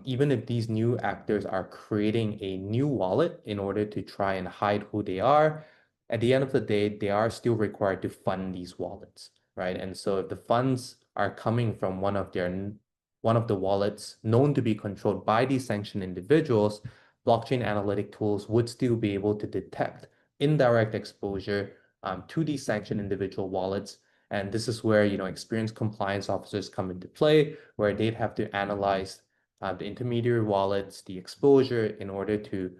even if these new actors are creating a new wallet in order to try and hide who they are, at the end of the day, they are still required to fund these wallets, right? And so if the funds are coming from one of the wallets known to be controlled by these sanctioned individuals, blockchain analytic tools would still be able to detect indirect exposure to these sanctioned individual wallets. And this is where, experienced compliance officers come into play, where they'd have to analyze the intermediary wallets, the exposure in order to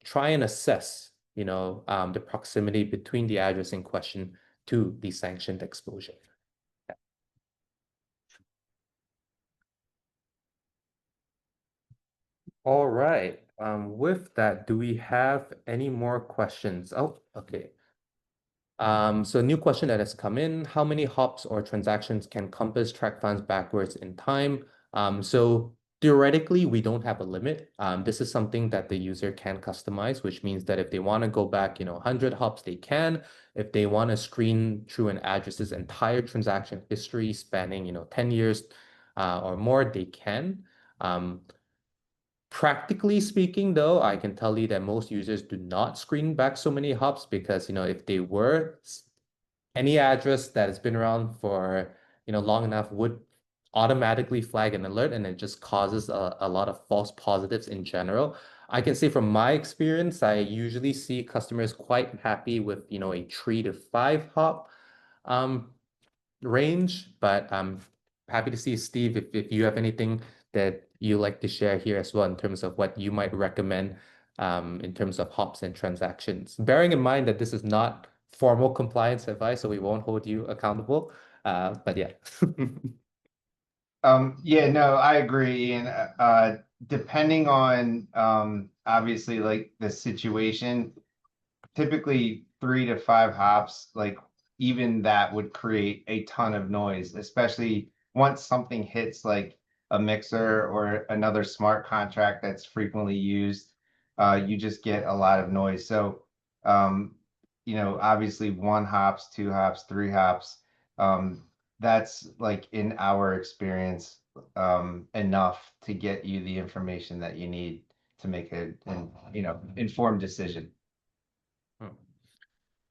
try and assess, the proximity between the address in question to the sanctioned exposure. All right. With that, do we have any more questions? Oh, okay. So a new question that has come in, how many hops or transactions can Compass track funds backwards in time? So theoretically, we don't have a limit. This is something that the user can customize, which means that if they want to go back, 100 hops, they can. If they want to screen through an address's entire transaction history spanning, 10 years or more, they can. Practically speaking, though, I can tell you that most users do not screen back so many hops because, if they were, any address that has been around for, long enough would automatically flag an alert, and it just causes a lot of false positives in general. I can say from my experience, I usually see customers quite happy with, a 3 to 5 hop range, but I'm happy to see, Steve, if you have anything that you like to share here as well in terms of what you might recommend in terms of hops and transactions. Bearing in mind that this is not formal compliance advice, so we won't hold you accountable. But yeah. Yeah, no, I agree. And depending on obviously like the situation, typically 3 to 5 hops, like even that would create a ton of noise, especially once something hits like a mixer or another smart contract that's frequently used, you just get a lot of noise. So, obviously 1 hops, 2 hops, 3 hops, that's like in our experience, enough to get you the information that you need to make an informed decision. Hmm.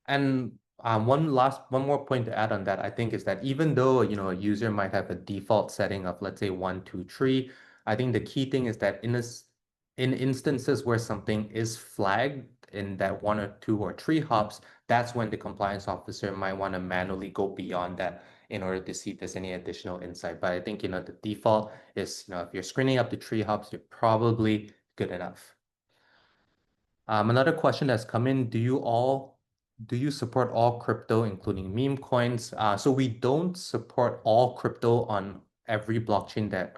And one more point to add on that, I think, is that even though, a user might have a default setting of, let's say, 1, 2, 3, I think the key thing is that in instances where something is flagged in that 1 or 2 or 3 hops, that's when the compliance officer might want to manually go beyond that in order to see if there's any additional insight. But I think, the default is, if you're screening up to 3 hops, you're probably good enough. Another question that's come in, do you support all crypto, including meme coins? So we don't support all crypto on every blockchain that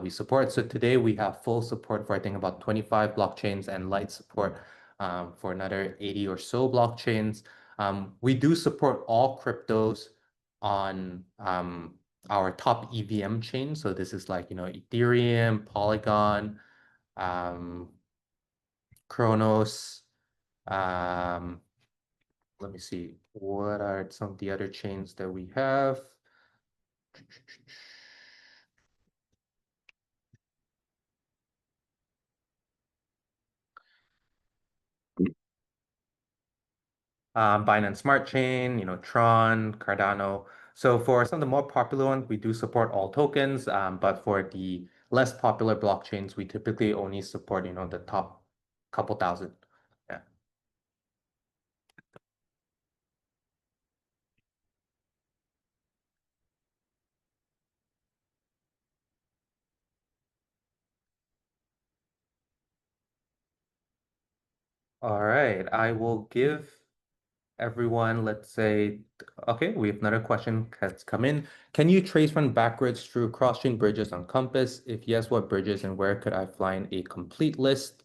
we support. So today we have full support for, I think, about 25 blockchains and light support for another 80 or so blockchains. We do support all cryptos on our top EVM chain. So this is like, Ethereum, Polygon, um, Kronos. Um, Let me see. What are some of the other chains that we have? Binance Smart Chain, Tron, Cardano. So for some of the more popular ones, we do support all tokens, but for the less popular blockchains, we typically only support, the top couple thousand. Yeah. All right. I will give everyone, let's say, okay, we have another question that's come in. Can you trace run backwards through cross-chain bridges on Compass? If yes, what bridges and where could I find a complete list?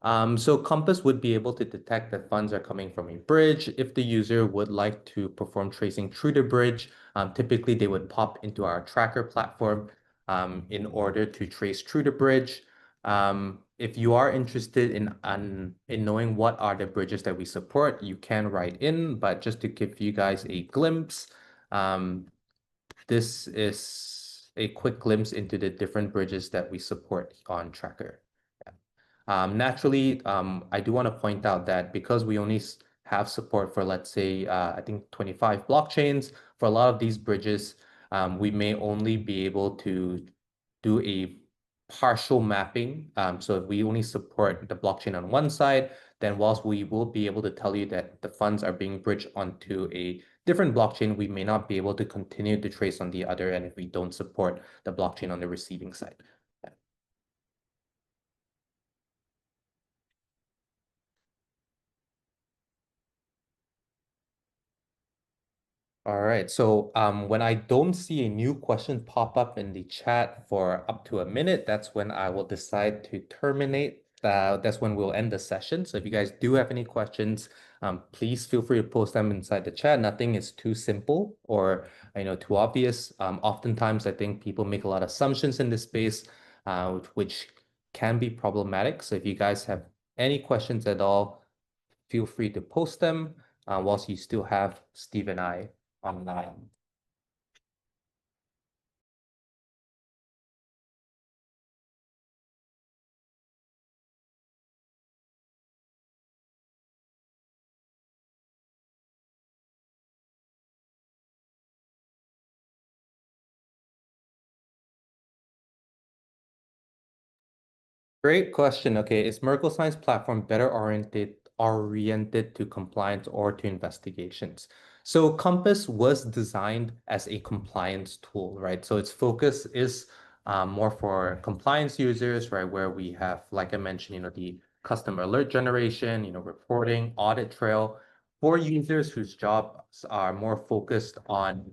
So Compass would be able to detect that funds are coming from a bridge. If the user would like to perform tracing through the bridge, typically they would pop into our tracker platform in order to trace through the bridge. If you are interested in knowing what are the bridges that we support, you can write in, but just to give you guys a glimpse, um, this is a quick glimpse into the different bridges that we support on Tracker. Naturally, I do want to point out that because we only have support for, let's say, I think 25 blockchains, for a lot of these bridges, we may only be able to do a partial mapping. So if we only support the blockchain on one side, then whilst we will be able to tell you that the funds are being bridged onto a different blockchain, we may not be able to continue to trace on the other end if we don't support the blockchain on the receiving side. All right. So when I don't see a new question pop up in the chat for up to a minute, that's when I will decide to terminate. That's when we'll end the session. So if you guys do have any questions, please feel free to post them inside the chat. Nothing is too simple or too obvious. Oftentimes, I think people make a lot of assumptions in this space, which can be problematic. So if you guys have any questions at all, feel free to post them whilst you still have Steve and I online. Great question. Okay, is Merkle Science platform better oriented to compliance or to investigations? So Compass was designed as a compliance tool, right? So its focus is more for compliance users, right? Where we have, like I mentioned, the customer alert generation, reporting, audit trail. For users whose jobs are more focused on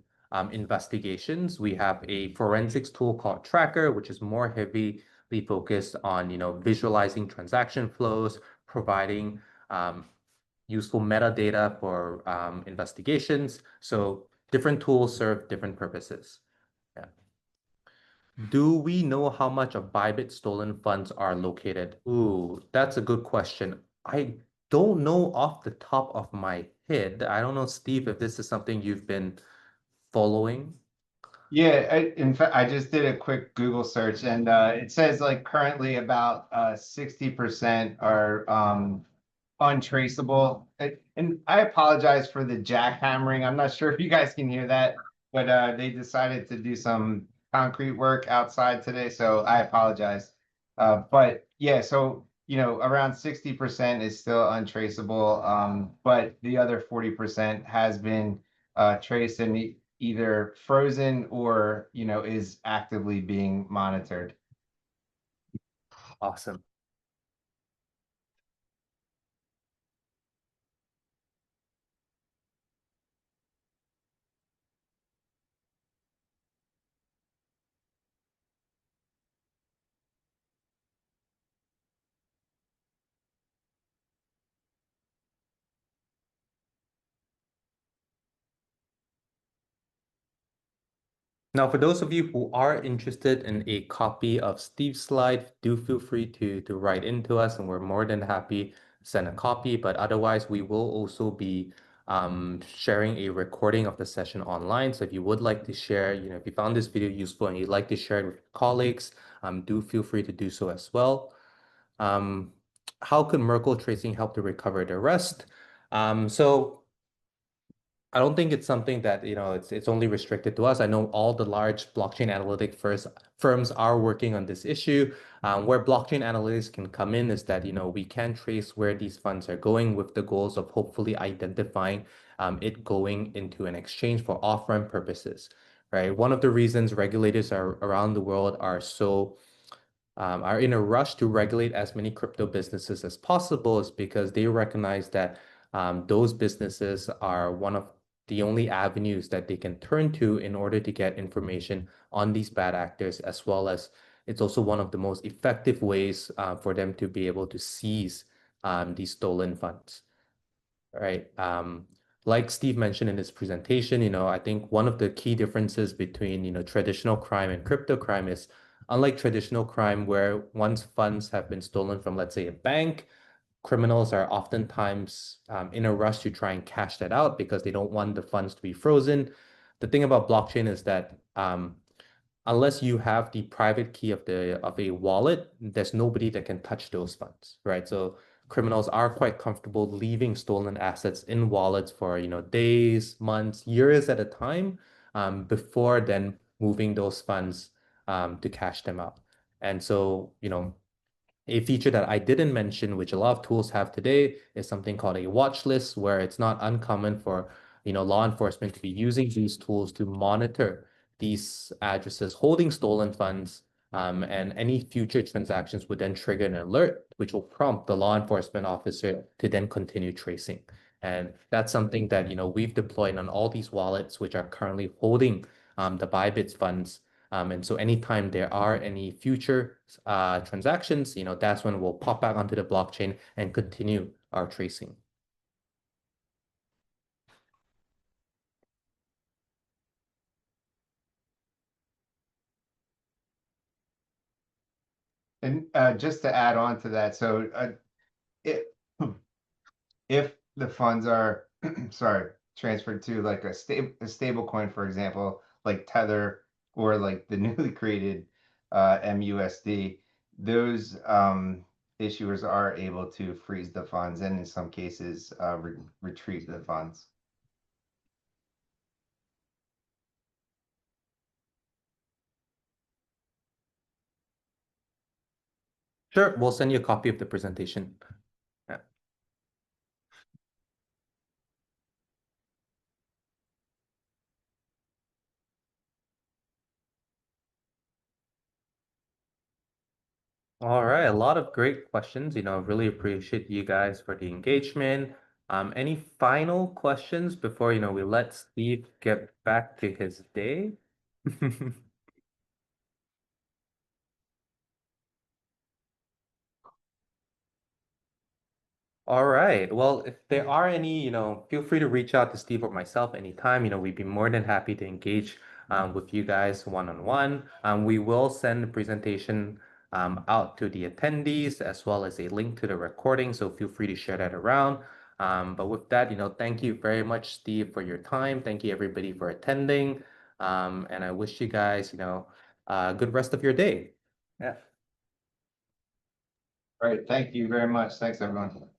investigations, we have a forensics tool called Tracker, which is more heavy focused on visualizing transaction flows, providing useful metadata for investigations. So different tools serve different purposes. Yeah. Do we know how much of Bybit stolen funds are located? Ooh, that's a good question. I don't know off the top of my head. I don't know, Steve, if this is something you've been following. Yeah, in fact, I just did a quick Google search and it says like currently about 60% are untraceable. And I apologize for the jackhammering. I'm not sure if you guys can hear that, but they decided to do some concrete work outside today, so I apologize. But yeah, so around 60% is still untraceable, but the other 40% has been traced and either frozen or is actively being monitored. Awesome. Now, for those of you who are interested in a copy of Steve's slide, do feel free to write into us, and we're more than happy to send a copy. But otherwise, we will also be sharing a recording of the session online. So if you would like to share, if you found this video useful and you'd like to share it with your colleagues, do feel free to do so as well. Um, how could Merkle tracing help to recover the rest? So I don't think it's something that, it's only restricted to us. I know all the large blockchain analytic firms are working on this issue. Where blockchain analytics can come in is that, we can trace where these funds are going with the goals of hopefully identifying it going into an exchange for off-ramp purposes, right? One of the reasons regulators around the world are in a rush to regulate as many crypto businesses as possible is because they recognize that those businesses are one of the only avenues that they can turn to in order to get information on these bad actors, as well as it's also one of the most effective ways for them to be able to seize these stolen funds. Right. Like Steve mentioned in his presentation, I think one of the key differences between, traditional crime and crypto crime is unlike traditional crime where once funds have been stolen from, let's say, a bank, criminals are oftentimes in a rush to try and cash that out because they don't want the funds to be frozen. The thing about blockchain is that unless you have the private key of a wallet, there's nobody that can touch those funds, right? So criminals are quite comfortable leaving stolen assets in wallets for, days, months, years at a time, before then moving those funds to cash them out. And so, a feature that I didn't mention, which a lot of tools have today, is something called a watch list, where it's not uncommon for, law enforcement to be using these tools to monitor these addresses holding stolen funds. And any future transactions would then trigger an alert, which will prompt the law enforcement officer to then continue tracing. And that's something that, we've deployed on all these wallets, which are currently holding the Bybit's funds. And so anytime there are any future transactions, that's when we'll pop back onto the blockchain and continue our tracing. And just to add on to that, so it, if the funds are, sorry, transferred to like a stable coin, for example, like Tether or like the newly created MUSD, those issuers are able to freeze the funds and in some cases retrieve the funds. Sure, we'll send you a copy of the presentation. Yeah. All right, a lot of great questions. Really appreciate you guys for the engagement. Any final questions before, we let Steve get back to his day? All right. Well, if there are any, feel free to reach out to Steve or myself anytime. We'd be more than happy to engage with you guys one-on-one. We will send the presentation out to the attendees as well as a link to the recording. So feel free to share that around. But with that, thank you very much, Steve, for your time. Thank you, everybody, for attending. And I wish you guys, a good rest of your day. Yeah. Great. Thank you very much. Thanks, everyone.